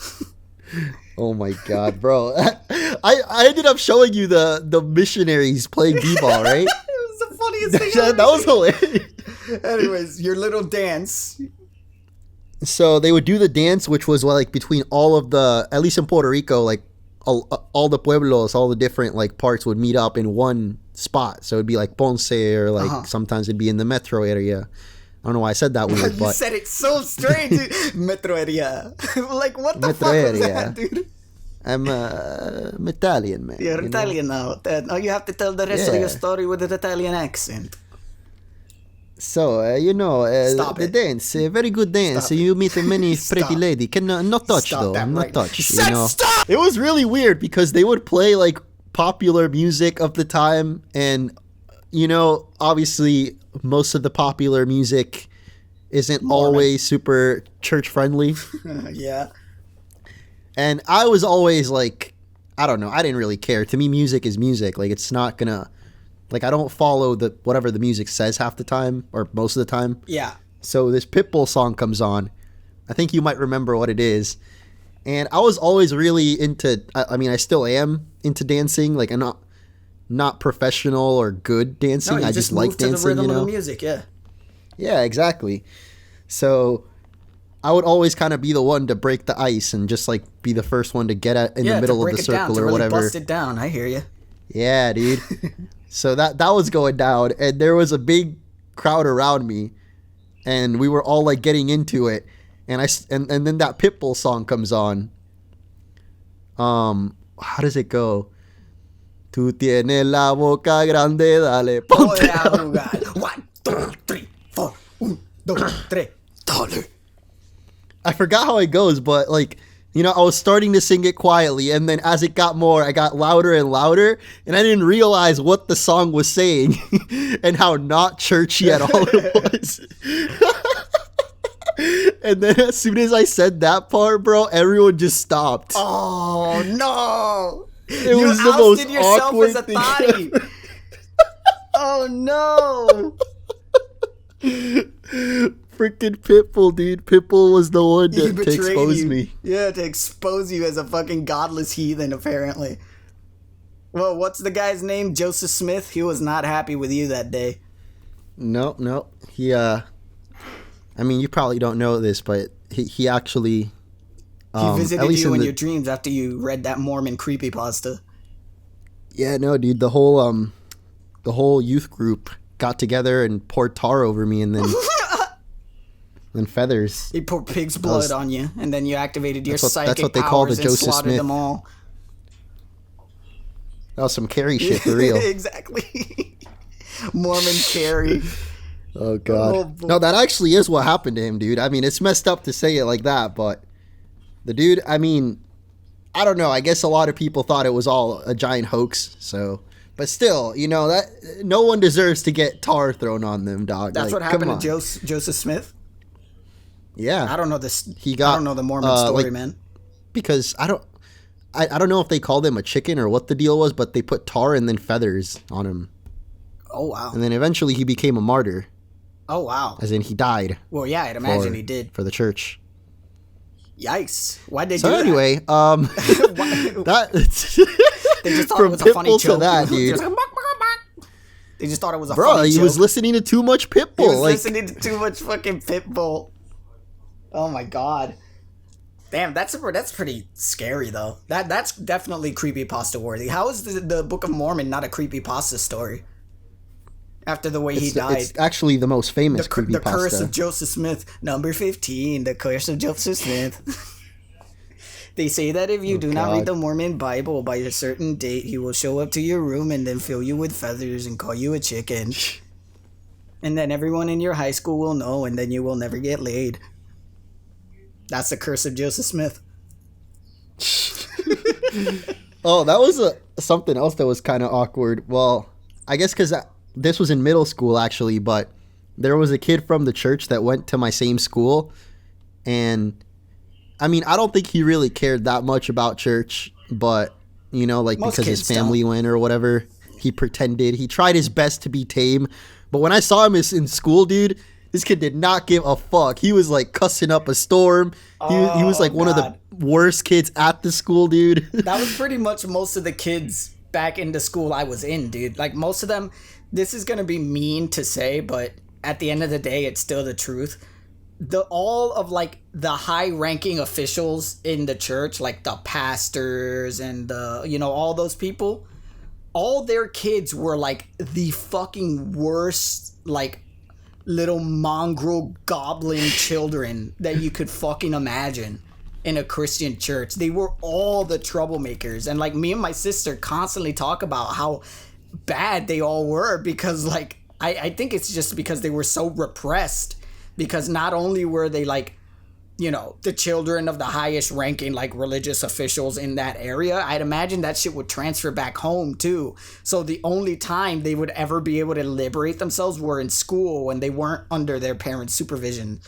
Oh my god, bro. I ended up showing you the missionaries playing b-ball, right? It was the funniest thing. That was hilarious. Anyways, your little dance. So they would do the dance, which was like between all of the, at least in Puerto Rico, like all the pueblos, all the different like parts would meet up in one spot. So it'd be like Ponce, or like sometimes it'd be in the metro area. I don't know why I said that weird, you but said it so strange, dude. Metro area. Like, what the fuck was that, dude? I'm Italian, man. You're Italian now. Now you have to tell the rest of your story with an Italian accent. So, Stop the it. dance, very good dance. Stop it. You meet many pretty Stop. lady. Can not touch Stop though, that not right now. touch. Stop! It was really weird because they would play like popular music of the time, and obviously most of the popular music isn't Mormon. always super church friendly. Yeah. And I was always like, I don't know, I didn't really care. To me, music is music. Like, it's not gonna, like, I don't follow whatever the music says half the time or most of the time. Yeah. So this Pitbull song comes on. I think you might remember what it is. And I was always really into, I mean, I still am into dancing. Like, I'm not professional or good dancing. No, I just like move to dancing, the rhythm of the music, yeah. Yeah, exactly. So I would always kind of be the one to break the ice and just like be the first one to get in the middle of the circle or whatever. Bust it down. I hear you. Yeah, dude. So that was going down, and there was a big crowd around me, and we were all like getting into it, and and then that Pitbull song comes on. How does it go? Tú tienes la boca grande, dale. Voy a jugar. 1, 2, 3, 4. 1, 2, 3. Dale. I forgot how it goes, but like, I was starting to sing it quietly, and then as it got more, I got louder and louder, and I didn't realize what the song was saying and how not churchy at all it was. And then as soon as I said that part, bro, everyone just stopped. Oh, no. It was the most awkward as a thing thotty. ever. Oh, no. Freaking Pitbull, dude. Pitbull was the one to expose you. me. Yeah, to expose you as a fucking godless heathen, apparently. Well, what's the guy's name? Joseph Smith? He was not happy with you that day. No. He, I mean, you probably don't know this, but he actually... He visited you in your dreams after you read that Mormon creepypasta. Yeah, no, dude. The whole youth group got together and poured tar over me, and then feathers. He poured pig's blood on you, and then you activated your psychic that's what they call powers the and Joseph slaughtered Smith. them all. That was some Carrie shit for real. Exactly. Mormon Carrie. Oh god. Oh, boy. No, that actually is what happened to him, dude. I mean, it's messed up to say it like that, but the dude, I mean, I don't know. I guess a lot of people thought it was all a giant hoax. So, but still, that no one deserves to get tar thrown on them, dog. That's what happened to Joseph Smith. Yeah, I don't know this. I don't know the Mormon story, like, man. Because I don't know if they called him a chicken or what the deal was, but they put tar and then feathers on him. Oh wow! And then eventually he became a martyr. Oh wow! As in he died. Well, yeah, I'd imagine he did for the church. Yikes! Why'd they do that? So anyway, that they just thought from it was a funny Pitbull joke. to that, dude. They just thought it was a funny joke. Bro, he was listening to too much Pitbull. He was listening to too much fucking Pitbull. Oh my god. Damn, that's pretty scary though. That's definitely creepypasta worthy. How is the Book of Mormon not a creepypasta story? After the way he died. It's actually the most famous creepypasta. The Curse of Joseph Smith. Number 15, The Curse of Joseph Smith. They say that if you do not read the Mormon Bible by a certain date, he will show up to your room and then fill you with feathers and call you a chicken. And then everyone in your high school will know, and then you will never get laid. That's the Curse of Joseph Smith. Oh, that was something else that was kind of awkward. Well, I guess because this was in middle school, actually, but there was a kid from the church that went to my same school, and I mean, I don't think he really cared that much about church, but, like most because his family went or whatever, he pretended. He tried his best to be tame, but when I saw him in school, dude, this kid did not give a fuck. He was like cussing up a storm. He was like one of the worst kids at the school, dude. That was pretty much most of the kids back in the school I was in, dude. Like most of them, this is going to be mean to say, but at the end of the day, it's still the truth. All of like the high ranking officials in the church, like the pastors and all those people, all their kids were like the fucking worst, like little mongrel goblin children that you could fucking imagine in a Christian church. They were all the troublemakers, and like me and my sister constantly talk about how bad they all were, because like I think it's just because they were so repressed, because not only were they like, you know, the children of the highest ranking like religious officials in that area, I'd imagine that shit would transfer back home too. So the only time they would ever be able to liberate themselves were in school when they weren't under their parents' supervision.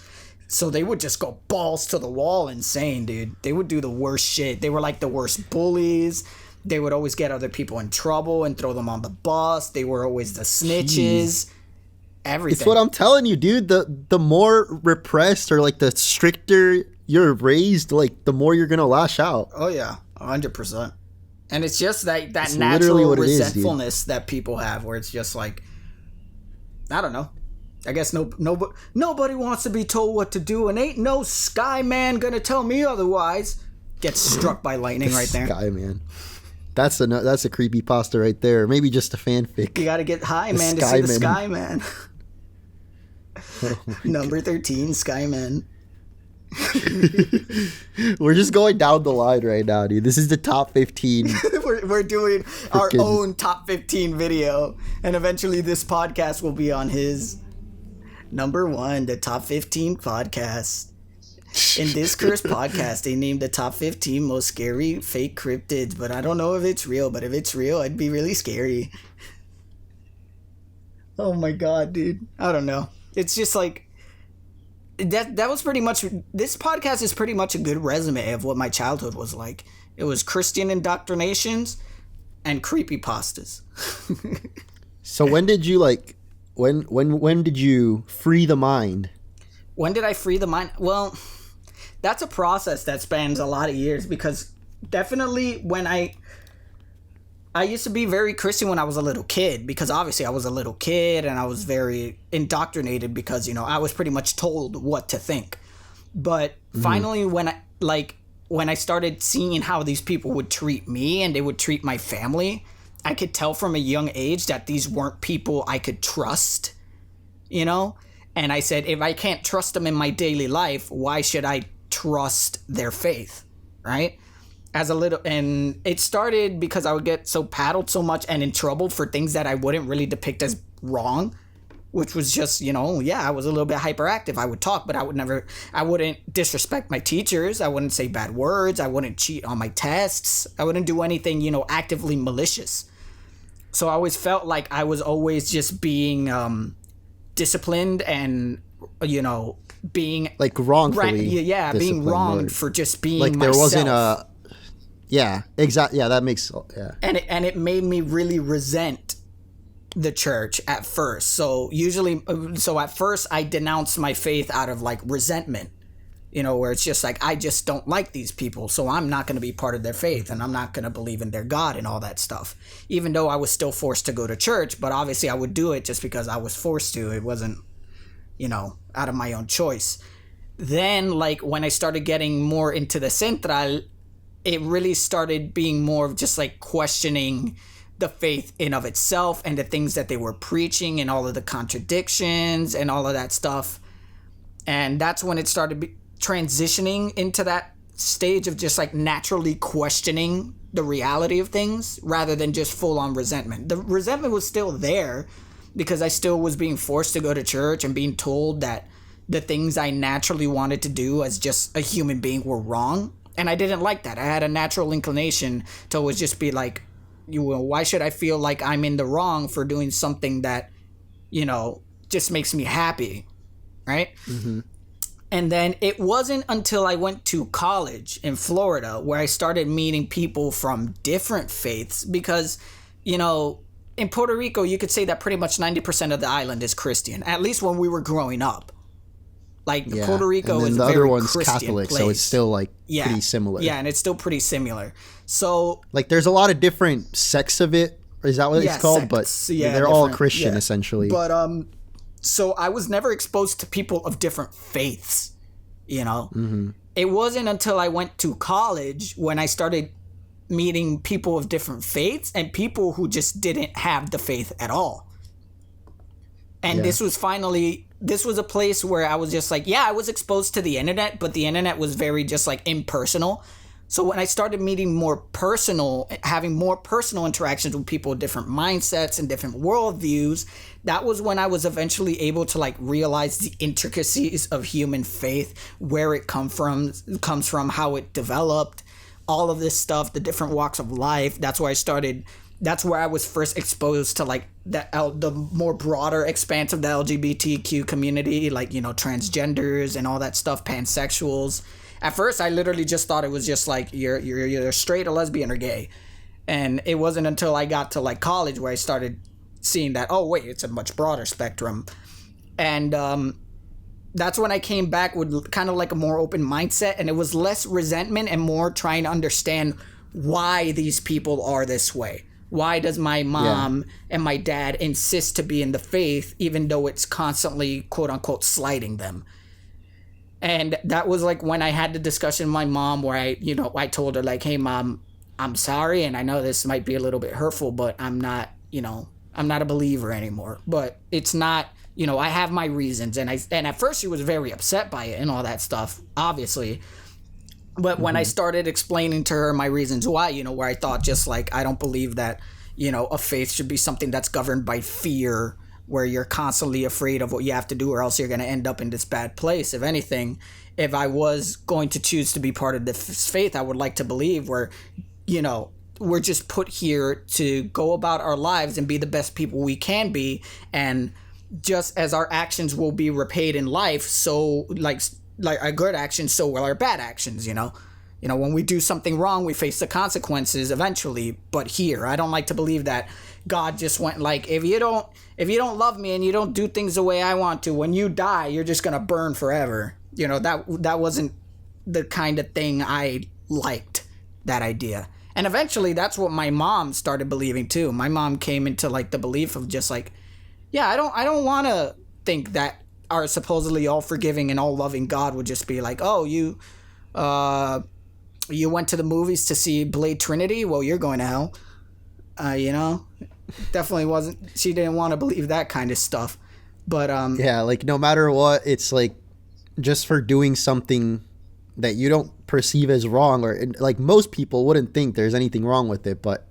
So they would just go balls to the wall insane, dude. They would do the worst shit. They were like the worst bullies. They would always get other people in trouble and throw them on the bus. They were always the snitches. Jeez. Everything. It's what I'm telling you, dude. The more repressed or like the stricter you're raised, like the more you're gonna lash out. Oh yeah, 100%. And it's just that natural resentfulness that people have, where it's just like, I don't know. I guess nobody wants to be told what to do, and ain't no sky man gonna tell me otherwise. Gets struck by lightning right there. Sky man. That's a creepypasta right there. Maybe just a fanfic. You gotta get high, man, to see the sky man. Oh Number 13, Skyman. We're just going down the line right now, dude. This is the top 15. We're doing our own top 15 video, and eventually this podcast will be on his. Number 1, the top 15 podcast. In this cursed podcast, they named the top 15 most scary fake cryptids, but I don't know if it's real. But if it's real, it'd be really scary. Oh my god, dude. I don't know. It's just like that was pretty much, this podcast is pretty much a good resume of what my childhood was like. It was Christian indoctrinations and creepypastas. So when did you like when did you free the mind? When did I free the mind? Well, that's a process that spans a lot of years, because definitely when I used to be very Christian when I was a little kid, because obviously I was a little kid and I was very indoctrinated because, you know, I was pretty much told what to think. But finally, when I started seeing how these people would treat me and they would treat my family, I could tell from a young age that these weren't people I could trust, you know? And I said, if I can't trust them in my daily life, why should I trust their faith, right? And it started because I would get so paddled so much and in trouble for things that I wouldn't really depict as wrong, which was just, you know, yeah, I was a little bit hyperactive. I would talk, but I wouldn't disrespect my teachers. I wouldn't say bad words. I wouldn't cheat on my tests. I wouldn't do anything, you know, actively malicious. So I always felt like I was always just being disciplined and, you know, being like wrongfully being wronged for just being like myself. There wasn't a exactly. Yeah, that makes And it made me really resent the church at first. So at first I denounced my faith out of like resentment, you know, where it's just like, I just don't like these people, so I'm not going to be part of their faith and I'm not going to believe in their God and all that stuff. Even though I was still forced to go to church, but obviously I would do it just because I was forced to. It wasn't, you know, out of my own choice. Then like when I started getting more into the Central, it really started being more of just like questioning the faith in of itself and the things that they were preaching and all of the contradictions and all of that stuff. And that's when it started transitioning into that stage of just like naturally questioning the reality of things rather than just full on resentment. The resentment was still there because I still was being forced to go to church and being told that the things I naturally wanted to do as just a human being were wrong. And I didn't like that. I had a natural inclination to always just be like, why should I feel like I'm in the wrong for doing something that, you know, just makes me happy, right? Mm-hmm. And then it wasn't until I went to college in Florida where I started meeting people from different faiths because, you know, in Puerto Rico, you could say that pretty much 90% of the island is Christian, at least when we were growing up. Like Puerto Rico is a very other one's Christian Catholic, place. So it's still like pretty similar. Yeah, and it's still pretty similar. So like there's a lot of different sects of it. Is that what it's called? Sects, but they're all Christian essentially. But so I was never exposed to people of different faiths, you know? Mm-hmm. It wasn't until I went to college when I started meeting people of different faiths and people who just didn't have the faith at all. And this was a place where I was just like, I was exposed to the internet, but the internet was very just like impersonal. So when I started having more personal interactions with people with different mindsets and different worldviews, that was when I was eventually able to like realize the intricacies of human faith, where it comes from, how it developed, all of this stuff, the different walks of life. That's where I was first exposed to like the more broader expanse of the LGBTQ community, like, you know, transgenders and all that stuff, pansexuals. At first, I literally just thought it was just like you're either straight or lesbian or gay. And it wasn't until I got to like college where I started seeing that, oh, wait, it's a much broader spectrum. And that's when I came back with kind of like a more open mindset. And it was less resentment and more trying to understand why these people are this way. Why does my mom and my dad insist to be in the faith, even though it's constantly, quote unquote, slighting them? And that was like when I had the discussion with my mom where I told her like, hey, Mom, I'm sorry. And I know this might be a little bit hurtful, but I'm not a believer anymore. But it's not, you know, I have my reasons. And at first she was very upset by it and all that stuff, obviously. But when I started explaining to her my reasons why, you know, where I thought just like, I don't believe that, you know, a faith should be something that's governed by fear, where you're constantly afraid of what you have to do or else you're going to end up in this bad place. If anything, if I was going to choose to be part of this faith, I would like to believe where, you know, we're just put here to go about our lives and be the best people we can be. And just as our actions will be repaid in life, so like our good actions, so will our bad actions, you know? You know, when we do something wrong, we face the consequences eventually. But here, I don't like to believe that God just went like, if you don't love me and you don't do things the way I want to, when you die, you're just going to burn forever. You know, that wasn't the kind of thing I liked, that idea. And eventually that's what my mom started believing too. My mom came into like the belief of just like, yeah, I don't want to think that our supposedly all forgiving and all loving God would just be like, oh, you went to the movies to see Blade Trinity? Well, you're going to hell. You know, definitely wasn't. She didn't want to believe that kind of stuff. But yeah, like no matter what, it's like just for doing something that you don't perceive as wrong, or like most people wouldn't think there's anything wrong with it, but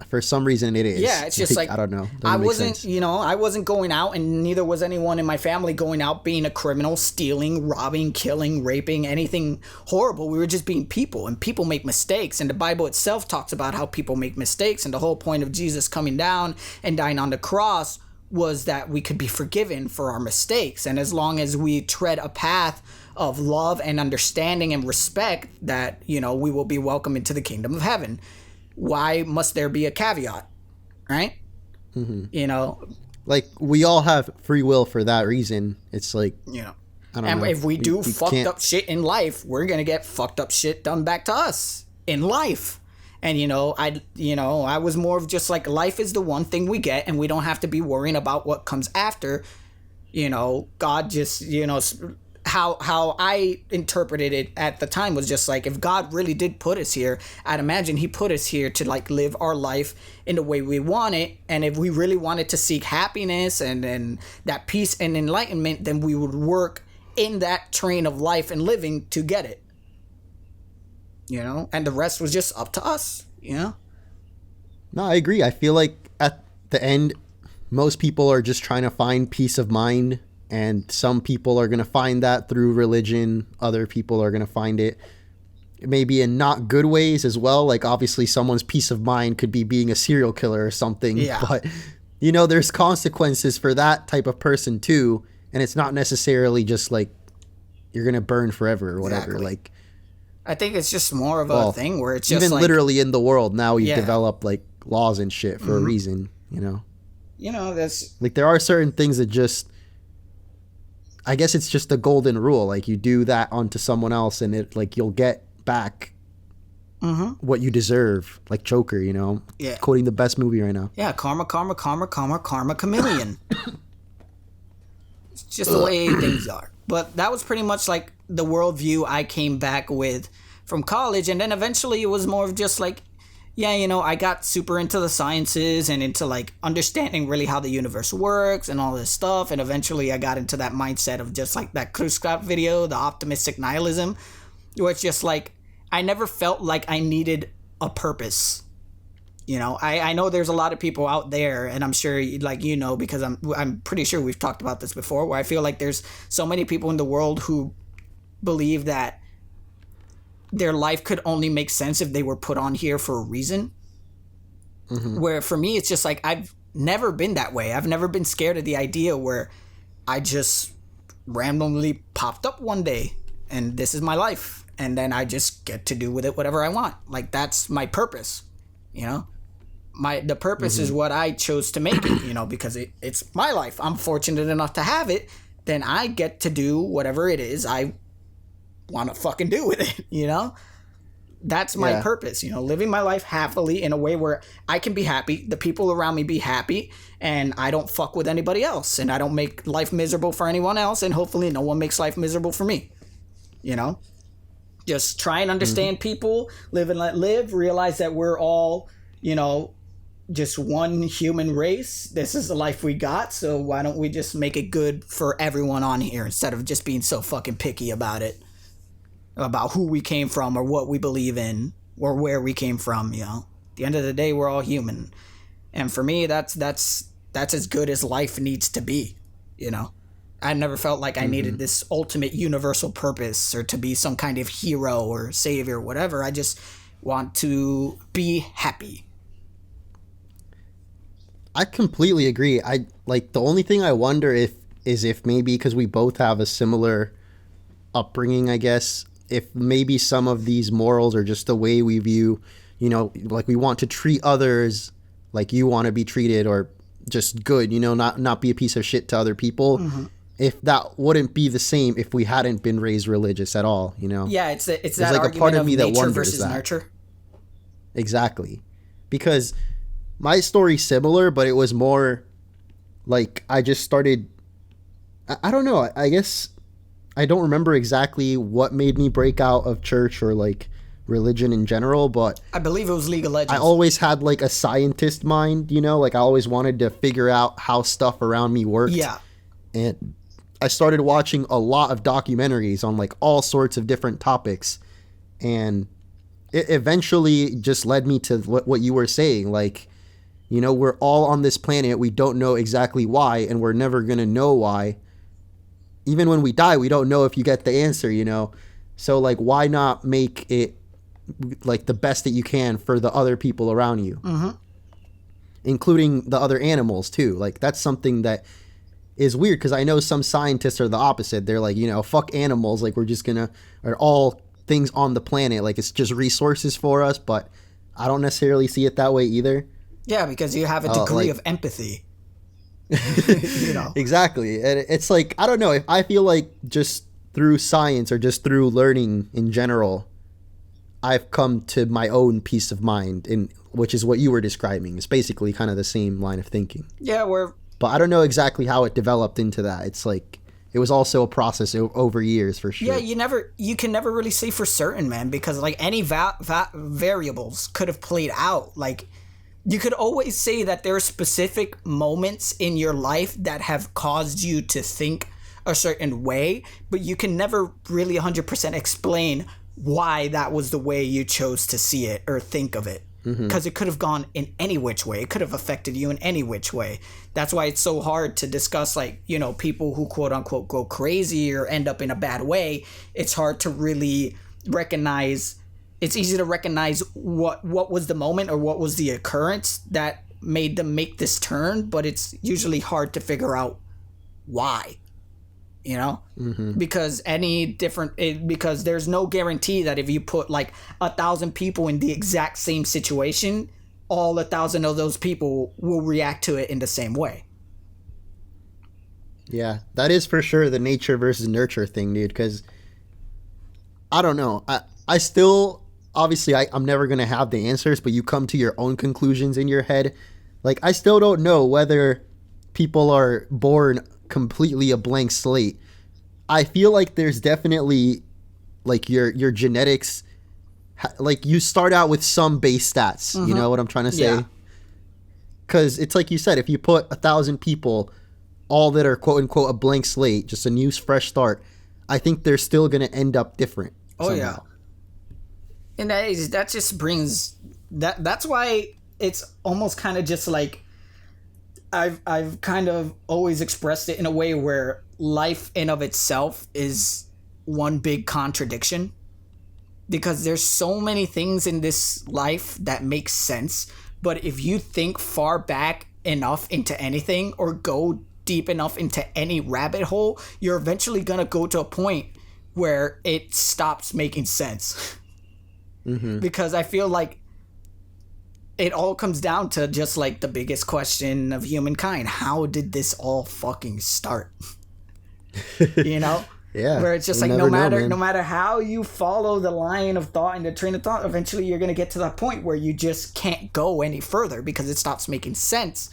for some reason it is. Yeah, it's just like I don't know. I wasn't going out, and neither was anyone in my family going out being a criminal, stealing, robbing, killing, raping, anything horrible. We were just being people, and people make mistakes, and the Bible itself talks about how people make mistakes, and the whole point of Jesus coming down and dying on the cross was that we could be forgiven for our mistakes. And as long as we tread a path of love and understanding and respect, that, you know, we will be welcome into the kingdom of heaven. Why must there be a caveat, right? Mm-hmm. You know, like we all have free will for that reason. It's like, you know, I don't know. If we do fucked up shit in life, we're gonna get fucked up shit done back to us in life. And I was more of just like, life is the one thing we get, and we don't have to be worrying about what comes after. You know, God just, you know, how I interpreted it at the time was just like, if God really did put us here, I'd imagine he put us here to like live our life in the way we want it. And if we really wanted to seek happiness and that peace and enlightenment, then we would work in that train of life and living to get it, you know, and the rest was just up to us, you know? No, I agree. I feel like at the end, most people are just trying to find peace of mind. And some people are going to find that through religion. Other people are going to find it maybe in not good ways as well. Like obviously someone's peace of mind could be being a serial killer or something. Yeah. But, you know, there's consequences for that type of person too. And it's not necessarily just like you're going to burn forever or whatever. Exactly. Like, I think it's just more of a thing where it's just even like, literally in the world now you develop like laws and shit for a reason, you know? You know, that's like there are certain things that just, I guess it's just the golden rule. Like you do that onto someone else and it like you'll get back what you deserve. Like Joker, you know? Yeah. Quoting the best movie right now. Yeah, karma, karma, karma, karma, karma, chameleon. It's just the way things are. But that was pretty much like the worldview I came back with from college. And then eventually it was more of just like, yeah, you know, I got super into the sciences and into like understanding really how the universe works and all this stuff. And eventually I got into that mindset of just like that Cruz Scout video, the optimistic nihilism, where it's just like, I never felt like I needed a purpose. You know, I know there's a lot of people out there, and I'm sure, like, you know, because I'm pretty sure we've talked about this before, where I feel like there's so many people in the world who believe that their life could only make sense if they were put on here for a reason. Where for me, it's just like, I've never been that way. I've never been scared of the idea where I just randomly popped up one day and this is my life. And then I just get to do with it whatever I want. Like, that's my purpose, you know? The purpose is what I chose to make it, you know, because it's my life. I'm fortunate enough to have it. Then I get to do whatever it is I want to fucking do with it, you know? That's my purpose, you know, living my life happily in a way where I can be happy, the people around me be happy, and I don't fuck with anybody else, and I don't make life miserable for anyone else, and hopefully no one makes life miserable for me, you know? Just try and understand people, live and let live, realize that we're all, you know, just one human race. This is the life we got, so why don't we just make it good for everyone on here instead of just being so fucking picky about it, about who we came from or what we believe in or where we came from, you know? At the end of the day, we're all human. And for me, that's as good as life needs to be, you know? I never felt like I needed this ultimate universal purpose or to be some kind of hero or savior or whatever. I just want to be happy. I completely agree. I like, the only thing I wonder is if maybe because we both have a similar upbringing, I guess, if maybe some of these morals are just the way we view, you know, like we want to treat others like you want to be treated, or just good, you know, not be a piece of shit to other people. If that wouldn't be the same if we hadn't been raised religious at all, you know? Yeah, it's that like argument a part of me that nature wonders versus that. nurture. Exactly. Because my story's similar, but it was more like I just started, I don't know, I guess I don't remember exactly what made me break out of church or like religion in general, but I believe it was League of Legends. I always had like a scientist mind, you know, like I always wanted to figure out how stuff around me worked. Yeah. And I started watching a lot of documentaries on like all sorts of different topics, and it eventually just led me to what you were saying. Like, you know, we're all on this planet. We don't know exactly why, and we're never going to know why. Even when we die, we don't know if you get the answer, you know? So like, why not make it like the best that you can for the other people around you, including the other animals too. Like, that's something that is weird, because I know some scientists are the opposite. They're like, you know, fuck animals, like we're just gonna, or all things on the planet, like it's just resources for us. But I don't necessarily see it that way either. Yeah, because you have a degree of empathy. You know? Exactly. And it's like, I don't know, if I feel like just through science or just through learning in general, I've come to my own peace of mind, which is what you were describing. It's basically kind of the same line of thinking. Yeah, but I don't know exactly how it developed into that. It's like, it was also a process over years, for sure. Yeah, you can never really say for certain, man, because like any variables could have played out. Like, you could always say that there are specific moments in your life that have caused you to think a certain way, but you can never really 100% explain why that was the way you chose to see it or think of it. Because it could have gone in any which way. It could have affected you in any which way. That's why it's so hard to discuss, like, you know, people who quote unquote go crazy or end up in a bad way. It's hard to really recognize. It's easy to recognize what was the moment or what was the occurrence that made them make this turn, but it's usually hard to figure out why. You know, because because there's no guarantee that if you put like 1,000 people in the exact same situation, all 1,000 of those people will react to it in the same way. Yeah, that is for sure the nature versus nurture thing, dude. Because I don't know. I still, obviously, I'm never going to have the answers, but you come to your own conclusions in your head. Like, I still don't know whether people are born completely a blank slate. I feel like there's definitely like your genetics, like you start out with some base stats. You know what I'm trying to say? Because it's like you said, if you put 1,000 people, all that are quote unquote a blank slate, just a new fresh start, I think they're still going to end up different. Oh somehow. And that just brings that's why it's almost kind of just like I've kind of always expressed it in a way where life in of itself is one big contradiction, because there's so many things in this life that make sense, but if you think far back enough into anything or go deep enough into any rabbit hole, you're eventually gonna go to a point where it stops making sense. Because I feel like it all comes down to just like the biggest question of humankind: how did this all fucking start? You know? Yeah. Where it's just like no matter how you follow the line of thought and the train of thought, eventually you're gonna get to that point where you just can't go any further because it stops making sense.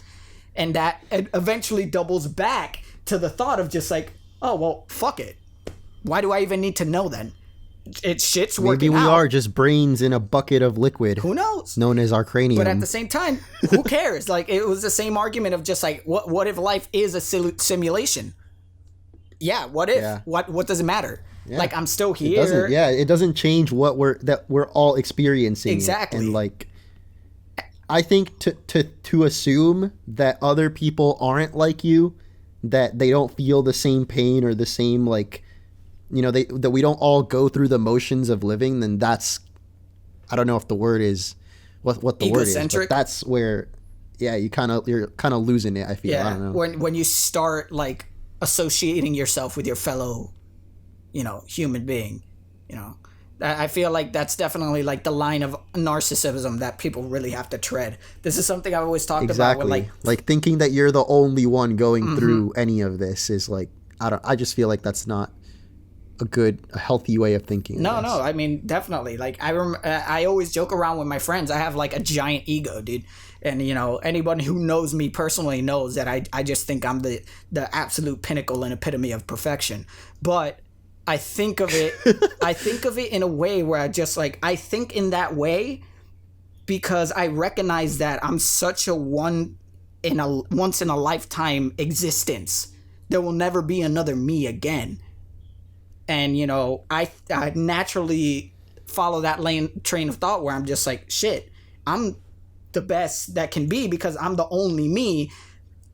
And that eventually doubles back to the thought of just like, oh well, fuck it. Why do I even need to know then? Shit's working out. Maybe we are just brains in a bucket of liquid. Who knows? Known as our cranium. But at the same time, who cares? Like, it was the same argument of just like, what if life is a simulation? Yeah, what if? Yeah. What does it matter? Yeah. Like, I'm still here. It doesn't change what we're all experiencing. Exactly. And like, I think to assume that other people aren't like you, that they don't feel the same pain or the same like, you know, that we don't all go through the motions of living, then that's, I don't know if the word is what the word is, but that's where, yeah, you're kind of losing it. I feel. Yeah, I don't know. when you start like associating yourself with your fellow, you know, human being, you know, I feel like that's definitely like the line of narcissism that people really have to tread. This is something I've always talked about with like thinking that you're the only one going through any of this is like, I just feel like that's not a healthy way of thinking. No, I mean, definitely. Like, I always joke around with my friends. I have like a giant ego, dude. And, you know, anyone who knows me personally knows that I just think I'm the absolute pinnacle and epitome of perfection. But I think of it, in a way where I think in that way because I recognize that I'm such a once in a lifetime existence. There will never be another me again. And, you know, I naturally follow that train of thought where I'm just like, shit, I'm the best that can be because I'm the only me.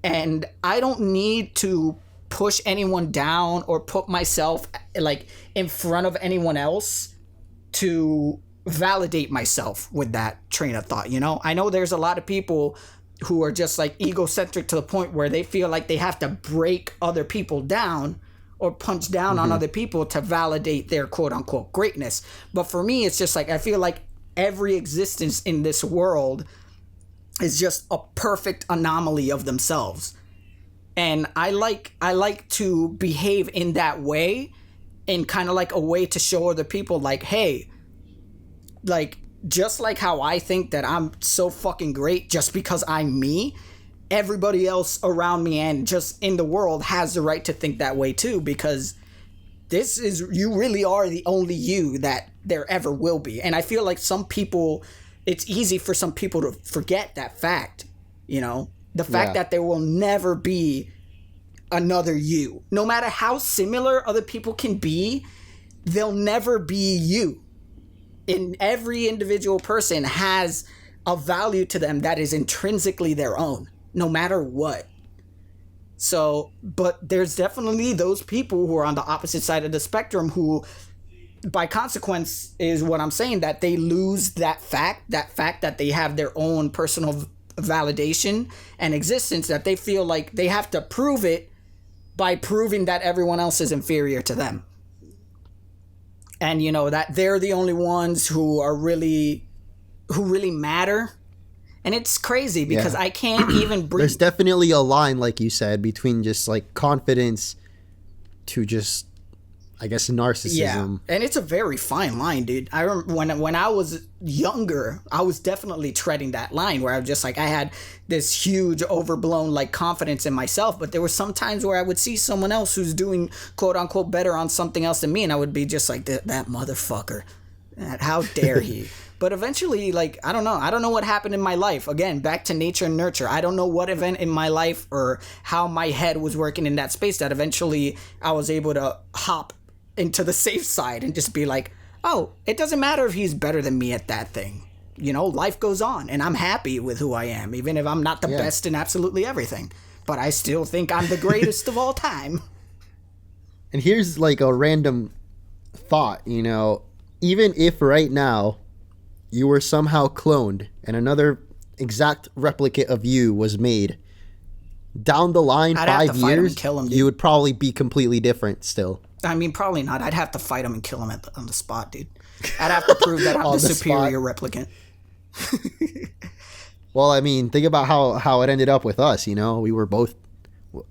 And I don't need to push anyone down or put myself like in front of anyone else to validate myself with that train of thought. You know, I know there's a lot of people who are just like egocentric to the point where they feel like they have to break other people down or punch down on other people to validate their quote-unquote greatness. But for me, it's just like, I feel like every existence in this world is just a perfect anomaly of themselves. And I like to behave in that way, in kind of like a way to show other people like, hey, like, just like how I think that I'm so fucking great just because I'm me, everybody else around me and just in the world has the right to think that way too, because you really are the only you that there ever will be. And I feel like it's easy for some people to forget that fact, you know, the fact that there will never be another you. No matter how similar other people can be, they'll never be you. And every individual person has a value to them that is intrinsically their own, no matter what. So, but there's definitely those people who are on the opposite side of the spectrum who, by consequence, is what I'm saying, that they lose that fact that they have their own personal validation and existence, that they feel like they have to prove it by proving that everyone else is inferior to them. And, you know, that they're the only ones who really matter. And it's crazy because I can't even breathe. There's definitely a line, like you said, between just like confidence to just, I guess, narcissism. Yeah, and it's a very fine line, dude. I remember when I was younger, I was definitely treading that line where I was just like, I had this huge overblown like confidence in myself, but there were some times where I would see someone else who's doing quote unquote better on something else than me, and I would be just like, that motherfucker, how dare he? But eventually, like, I don't know what happened in my life. Again, back to nature and nurture. I don't know what event in my life or how my head was working in that space that eventually I was able to hop into the safe side and just be like, oh, it doesn't matter if he's better than me at that thing. You know, life goes on, and I'm happy with who I am, even if I'm not the best in absolutely everything. But I still think I'm the greatest of all time. And here's like a random thought, you know, even if right now you were somehow cloned and another exact replicate of you was made, down the line, I'd have 5 to fight him years, and kill him, dude. you would probably be completely different still. I mean, probably not. I'd have to fight him and kill him on the spot, dude. I'd have to prove that I'm the superior replicant. Well, I mean, think about how it ended up with us, you know? We were both,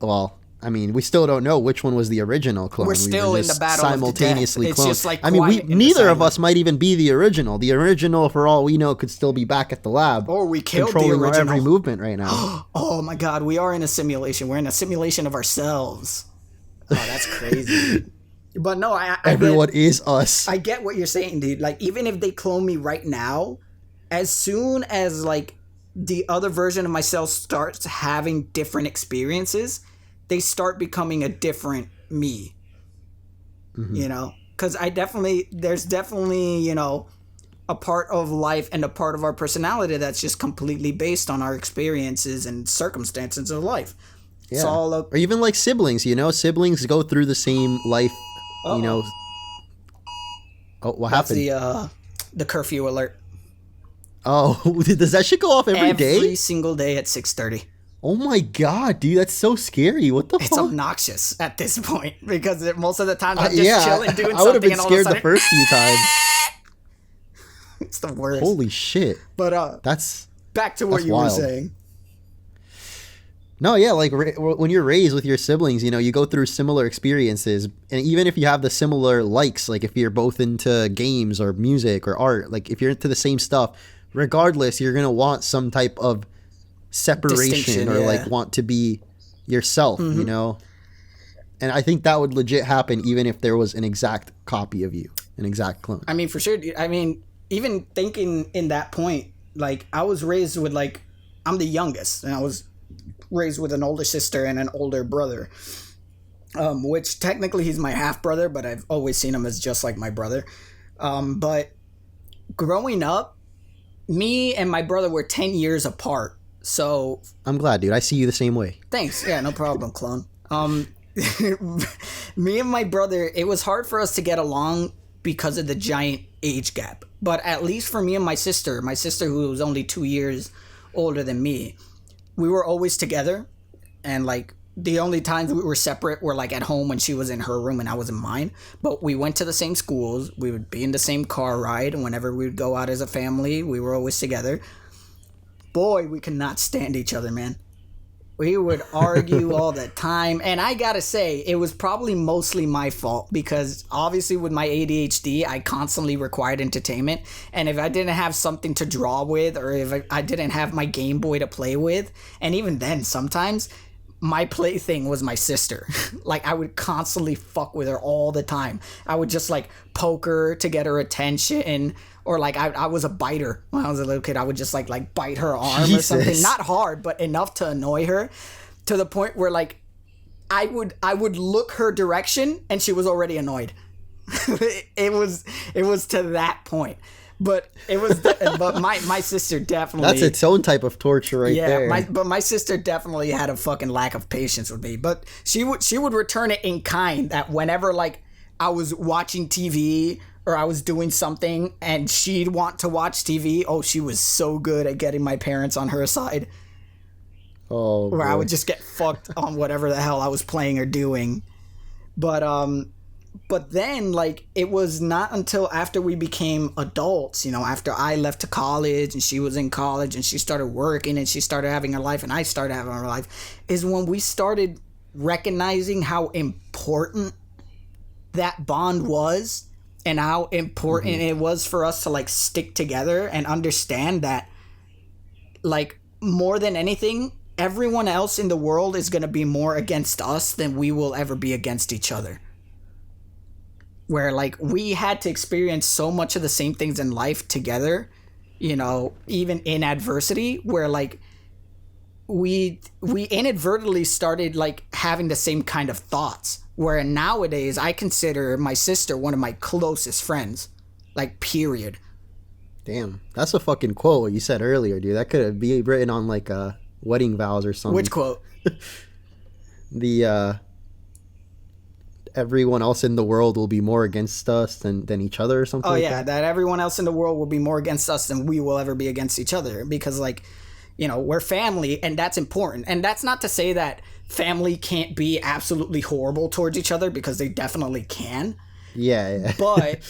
well, I mean, we still don't know which one was the original clone. We're still in the battle simultaneously of the death. It's just like I mean, neither of silence. us might even be the original. The original, for all we know, could still be back at the lab. Or we killed the controlling our original. every movement right now. Oh my god, we are in a simulation. We're in a simulation of ourselves. Oh, that's crazy. But no, Everyone is us. I get what you're saying, dude. Like, even if they clone me right now, as soon as, like, the other version of myself starts having different experiences, they start becoming a different me. Mm-hmm. You know? Because there's definitely, you know, a part of life and a part of our personality that's just completely based on our experiences and circumstances of life. Yeah. It's all or even like siblings, you know? Siblings go through the same life, you know. Oh, what happened? The curfew alert. Oh, does that shit go off every day? Every single day at 6:30. Oh my god, dude, that's so scary. What the fuck? It's obnoxious at this point because most of the time I'm just chilling doing something. I would have been and all scared of a the first few times. It's the worst. Holy shit. But that's back to what you wild. were saying. No, yeah, like when you're raised with your siblings, you know, you go through similar experiences, and even if you have the similar likes, like if you're both into games or music or art, like if you're into the same stuff, regardless, you're gonna want some type of separation or like want to be yourself, you know. And I think that would legit happen even if there was an exact copy of you, an exact clone. I mean, for sure. I mean, even thinking in that point, like I was raised with I'm the youngest, and I was raised with an older sister and an older brother, which technically he's my half brother, but I've always seen him as just like my brother. But growing up, me and my brother were 10 years apart. So I'm glad, dude. I see you the same way. Thanks. Yeah, no problem, clone. Me and my brother, it was hard for us to get along because of the giant age gap. But at least for me and my sister who was only 2 years older than me, we were always together. And like the only times we were separate were like at home when she was in her room and I was in mine. But we went to the same schools. We would be in the same car ride. And whenever we would go out as a family, we were always together. Boy, we could not stand each other, man. We would argue all the time. And I gotta say, it was probably mostly my fault because obviously with my ADHD, I constantly required entertainment. And if I didn't have something to draw with or if I didn't have my Game Boy to play with, and even then sometimes, my plaything was my sister. Like I would constantly fuck with her all the time. I would just like poke her to get her attention. Or like I was a biter when I was a little kid. I would just like bite her arm or something. Not hard, but enough to annoy her, to the point where like I would look her direction and she was already annoyed. it was to that point. But it was but my sister definitely, that's its own type of torture right there. But my sister definitely had a fucking lack of patience with me. But she would return it in kind, that whenever like I was watching TV or I was doing something and she'd want to watch TV. Oh, she was so good at getting my parents on her side. Oh, where I would just get fucked on whatever the hell I was playing or doing. But then, like, it was not until after we became adults, you know, after I left to college and she was in college and she started working and she started having her life and I started having her life, is when we started recognizing how important that bond was. And how important it was for us to like stick together and understand that, like, more than anything, everyone else in the world is going to be more against us than we will ever be against each other. Where like we had to experience so much of the same things in life together, you know, even in adversity, where like we inadvertently started like having the same kind of thoughts. Where nowadays I consider my sister one of my closest friends. Like, period. Damn, that's a fucking quote what you said earlier, dude. That could be written on like wedding vows or something. Which quote? The everyone else in the world will be more against us than each other or something. Oh like yeah, that everyone else in the world will be more against us than we will ever be against each other, because like, you know, we're family, and that's important. And that's not to say that family can't be absolutely horrible towards each other, because they definitely can. Yeah. But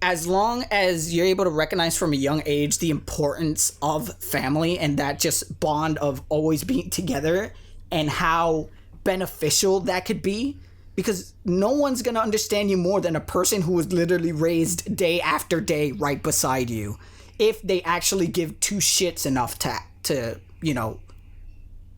as long as you're able to recognize from a young age the importance of family and that just bond of always being together and how beneficial that could be, because no one's going to understand you more than a person who was literally raised day after day right beside you, if they actually give two shits enough to you know,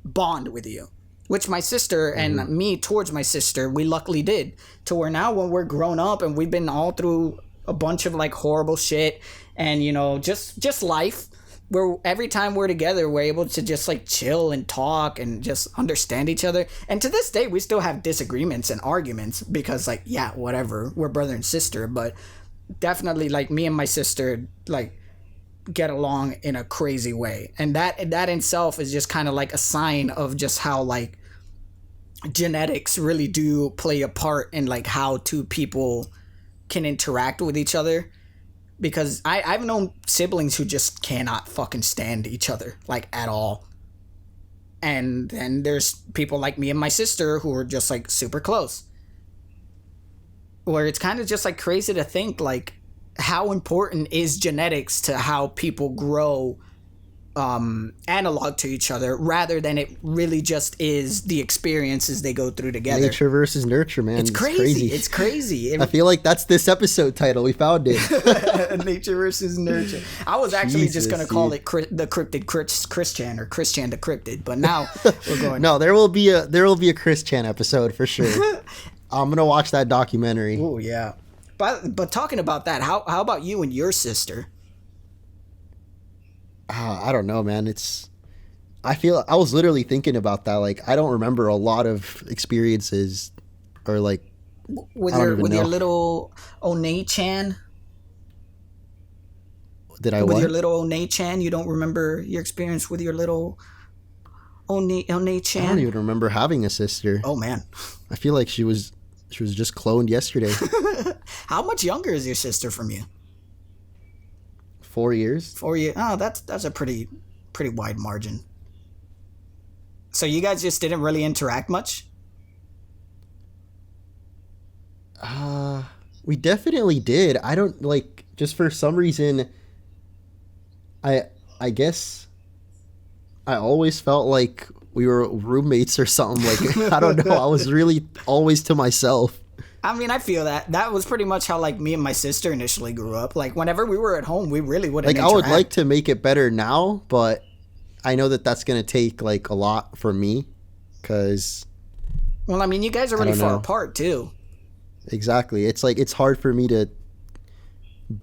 bond with you. Which my sister and me towards my sister, we luckily did. To where now when we're grown up and we've been all through a bunch of like horrible shit and, you know, just life, where every time we're together, we're able to just like chill and talk and just understand each other. And to this day, we still have disagreements and arguments because like, yeah, whatever, we're brother and sister. But definitely like me and my sister, like, get along in a crazy way, and that in itself is just kind of like a sign of just how like genetics really do play a part in like how two people can interact with each other, because I've known siblings who just cannot fucking stand each other like at all, and then there's people like me and my sister who are just like super close, where it's kind of just like crazy to think like how important is genetics to how people grow analog to each other, rather than it really just is the experiences they go through together. Nature versus nurture, man. It's crazy. It's crazy. I feel like that's this episode title. We found it. Nature versus nurture. I was actually just going to call it the Cryptid Chris-Chan, or Chris-Chan the Cryptid, but now we're going... No, there will be a Chris-Chan episode for sure. I'm going to watch that documentary. Oh, yeah. But talking about that, how about you and your sister? I don't know, man. I was literally thinking about that. Like, I don't remember a lot of experiences, or like, with your little One-chan. Did I with what? your little One-chan? You don't remember your experience with your little One-chan? I don't even remember having a sister. Oh man, I feel like she was just cloned yesterday. How much younger is your sister from you? 4 years. 4 years. Oh, that's a pretty wide margin. So you guys just didn't really interact much? We definitely did. I don't like, just for some reason, I guess I always felt like we were roommates or something. Like, I don't know. I was really always to myself. I mean, I feel that. That was pretty much how, like, me and my sister initially grew up. Like, whenever we were at home, we really wouldn't interact. I would like to make it better now, but I know that that's going to take, like, a lot for me, because... Well, I mean, you guys are really far apart, too. Exactly. It's, like, it's hard for me to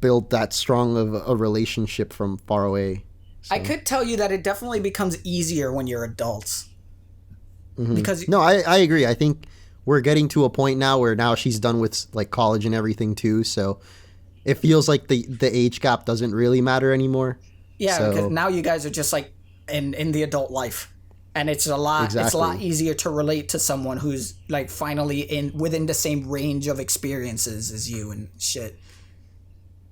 build that strong of a relationship from far away. So. I could tell you that it definitely becomes easier when you're adults. Mm-hmm. Because... No, I agree. I think... We're getting to a point now where now she's done with like college and everything too, so it feels like the age gap doesn't really matter anymore. Yeah, so, because now you guys are just like in the adult life, and it's a lot easier to relate to someone who's like finally within the same range of experiences as you and shit.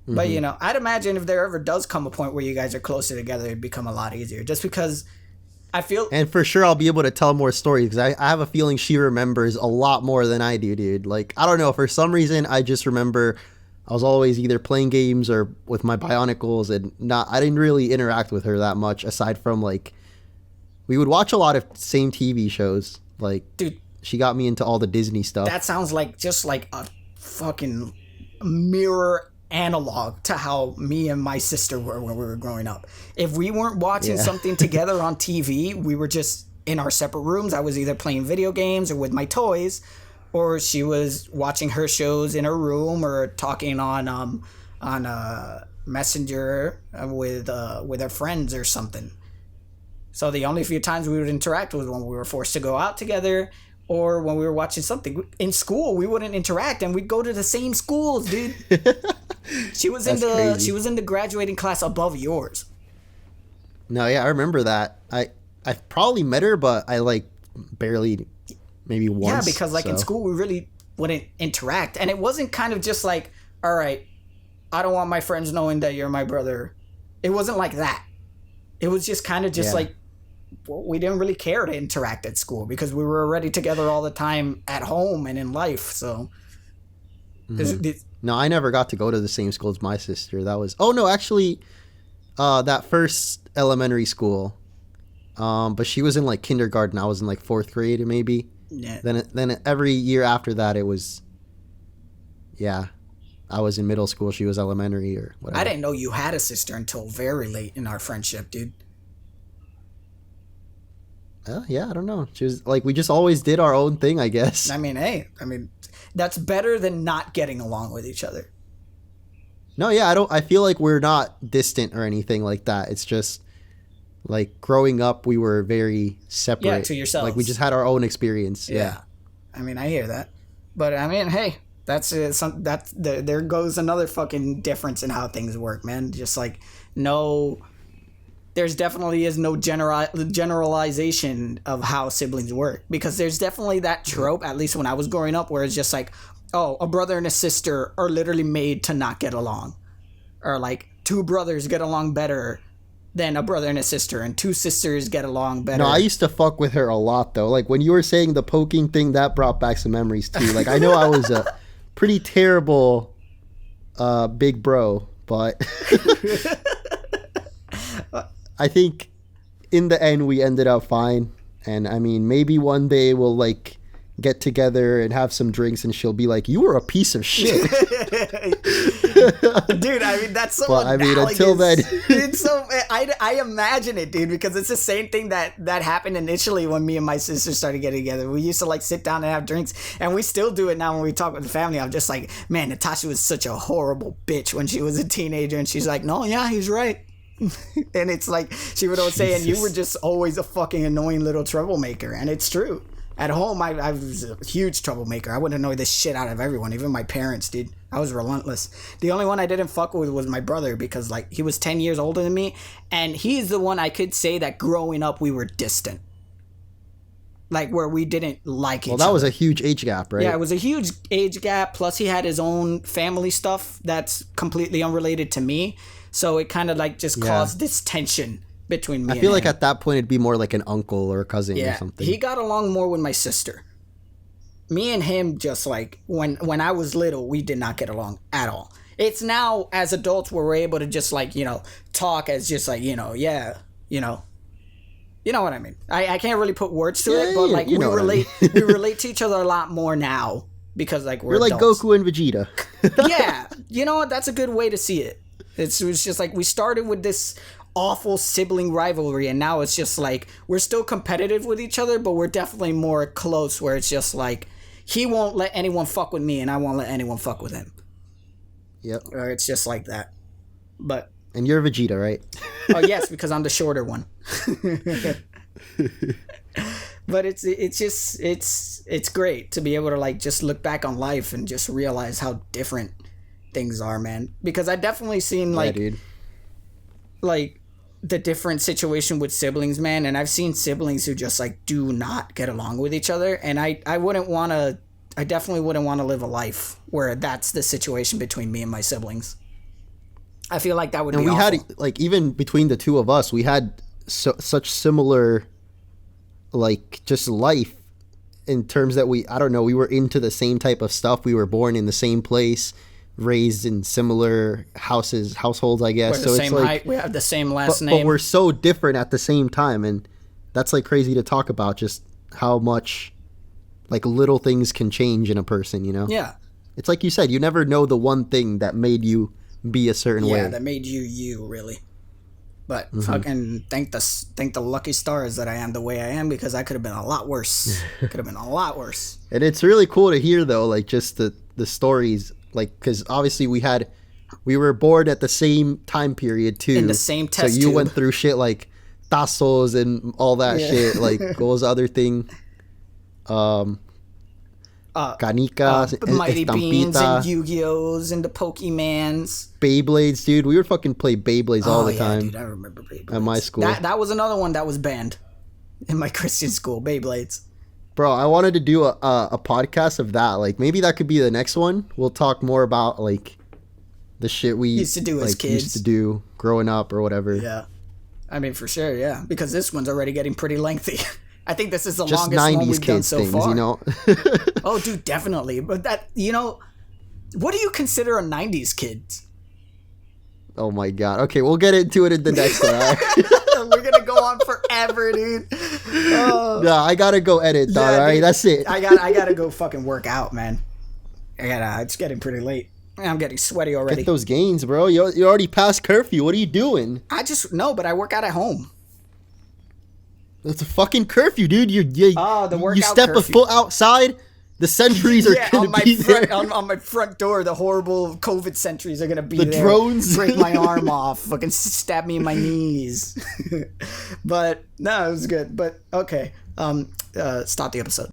Mm-hmm. But you know, I'd imagine if there ever does come a point where you guys are closer together, it'd become a lot easier, just because I feel... And for sure, I'll be able to tell more stories, because I have a feeling she remembers a lot more than I do, dude. Like, I don't know. For some reason, I just remember I was always either playing games or with my Bionicles, and I didn't really interact with her that much, aside from, like, we would watch a lot of same TV shows. Like, dude, she got me into all the Disney stuff. That sounds like just like a fucking mirror analog to how me and my sister were when we were growing up. If we weren't watching something together on TV, we were just in our separate rooms. I was either playing video games or with my toys, or she was watching her shows in her room, or talking on Messenger with her friends or something. So the only few times we would interact was when we were forced to go out together, or when we were watching something. In school, we wouldn't interact, and we'd go to the same schools, dude. She was Crazy. she was in the graduating class above yours. No, yeah, I remember that. I probably met her, but I like barely, maybe once. Yeah, because like in school we really wouldn't interact, and it wasn't kind of just like, all right, I don't want my friends knowing that you're my brother. It wasn't like that. It was just kind of just like, well, we didn't really care to interact at school because we were already together all the time at home and in life. So, no, I never got to go to the same school as my sister. That was actually, that first elementary school, but she was in like kindergarten. I was in like fourth grade, maybe. Yeah. Then every year after that, it was, I was in middle school. She was elementary or whatever. I didn't know you had a sister until very late in our friendship, dude. Yeah, I don't know. She was like, we just always did our own thing, I guess. I mean, hey, that's better than not getting along with each other. No, yeah, I feel like we're not distant or anything like that. It's just like growing up, we were very separate. Yeah, to yourselves. Like we just had our own experience. Yeah. I mean, I hear that. But I mean, hey, there goes another fucking difference in how things work, man. Just like, no, there's definitely is no generalization of how siblings work, because there's definitely that trope, at least when I was growing up, where it's just like, oh, a brother and a sister are literally made to not get along, or like two brothers get along better than a brother and a sister, and two sisters get along better. No, I used to fuck with her a lot though. Like when you were saying the poking thing, that brought back some memories too. Like I know I was a pretty terrible big bro, but I think in the end we ended up fine. And I mean, maybe one day we'll like get together and have some drinks and she'll be like, you were a piece of shit. Dude, I mean, that's so but I mean, analogous. until then It's so I imagine it, dude, because it's the same thing that happened initially when me and my sister started getting together. We used to like sit down and have drinks, and we still do it now when we talk with the family. I'm just like, man, Natasha was such a horrible bitch when she was a teenager, and she's like, no, yeah, he's right. And it's like she would always say, and you were just always a fucking annoying little troublemaker. And it's true. At home, I was a huge troublemaker. I would annoy the shit out of everyone, even my parents, dude. I was relentless. The only one I didn't fuck with was my brother, because like he was 10 years older than me, and he's the one I could say that growing up we were distant. Like where we didn't like each other. Well, that was a huge age gap, right? Yeah, it was a huge age gap. Plus he had his own family stuff that's completely unrelated to me. So it kind of like just caused this tension between me and him. I feel like at that point it'd be more like an uncle or a cousin or something. He got along more with my sister. Me and him, just like when I was little, we did not get along at all. It's now as adults where we're able to just like, talk as just like, you know what I mean. I can't really put words to it, but like we relate we relate to each other a lot more now because like we're like adults. Goku and Vegeta. Yeah, you know what? That's a good way to see it. It was just like we started with this awful sibling rivalry, and now it's just like we're still competitive with each other, but we're definitely more close, where it's just like he won't let anyone fuck with me and I won't let anyone fuck with him. Yep. Or it's just like that. And you're Vegeta, right? Oh yes, because I'm the shorter one. But it's great to be able to like just look back on life and just realize how different things are, man. Because I definitely seen like like the different situation with siblings, man, and I've seen siblings who just like do not get along with each other, and I definitely wouldn't want to live a life where that's the situation between me and my siblings. I feel like that would be awful. And we had like, even between the two of us, we had such similar like just life in terms that we were into the same type of stuff. We were born in the same place, raised in similar households, I guess. We're the same height. We have the same last name. But we're so different at the same time, and that's like crazy to talk about. Just how much like little things can change in a person, Yeah. It's like you said, you never know the one thing that made you be a certain way. Yeah, that made you really. But fucking thank the lucky stars that I am the way I am, because I could have been a lot worse. And it's really cool to hear though, like just the stories. Like, because obviously we were born at the same time period too. In the same test So you tube. went through shit like tasos and all that shit, like what was the other thing? Canicas, Mighty Beans and Estampita, Yu-Gi-Ohs and the Pokemans. Beyblades, dude. We would fucking play Beyblades all the time. Dude, I remember Beyblades. At my school. That was another one that was banned in my Christian school, Beyblades. Bro, I wanted to do a podcast of that. Like, maybe that could be the next one. We'll talk more about, like, the shit we used to do as kids. Used to do growing up or whatever. Yeah. I mean, for sure, yeah. Because this one's already getting pretty lengthy. I think this is the Just longest 90s one we've done kids so things, far. you know? Oh, dude, definitely. But that, what do you consider a 90s kid? Oh my god. Okay, we'll get into it in the next one. Right? We're gonna go on forever, dude. Nah, I gotta go edit, dog. All right, that's it. I gotta go fucking work out, man. It's getting pretty late. I'm getting sweaty already. Get those gains, bro. You already passed curfew. What are you doing? But I work out at home. That's a fucking curfew, dude. You workout step curfew. a foot outside, the sentries are gonna be there. On my front door, the horrible COVID sentries are gonna be the there. drones Break my arm off, fucking stab me in my knees. But no, it was good. But okay, stop the episode.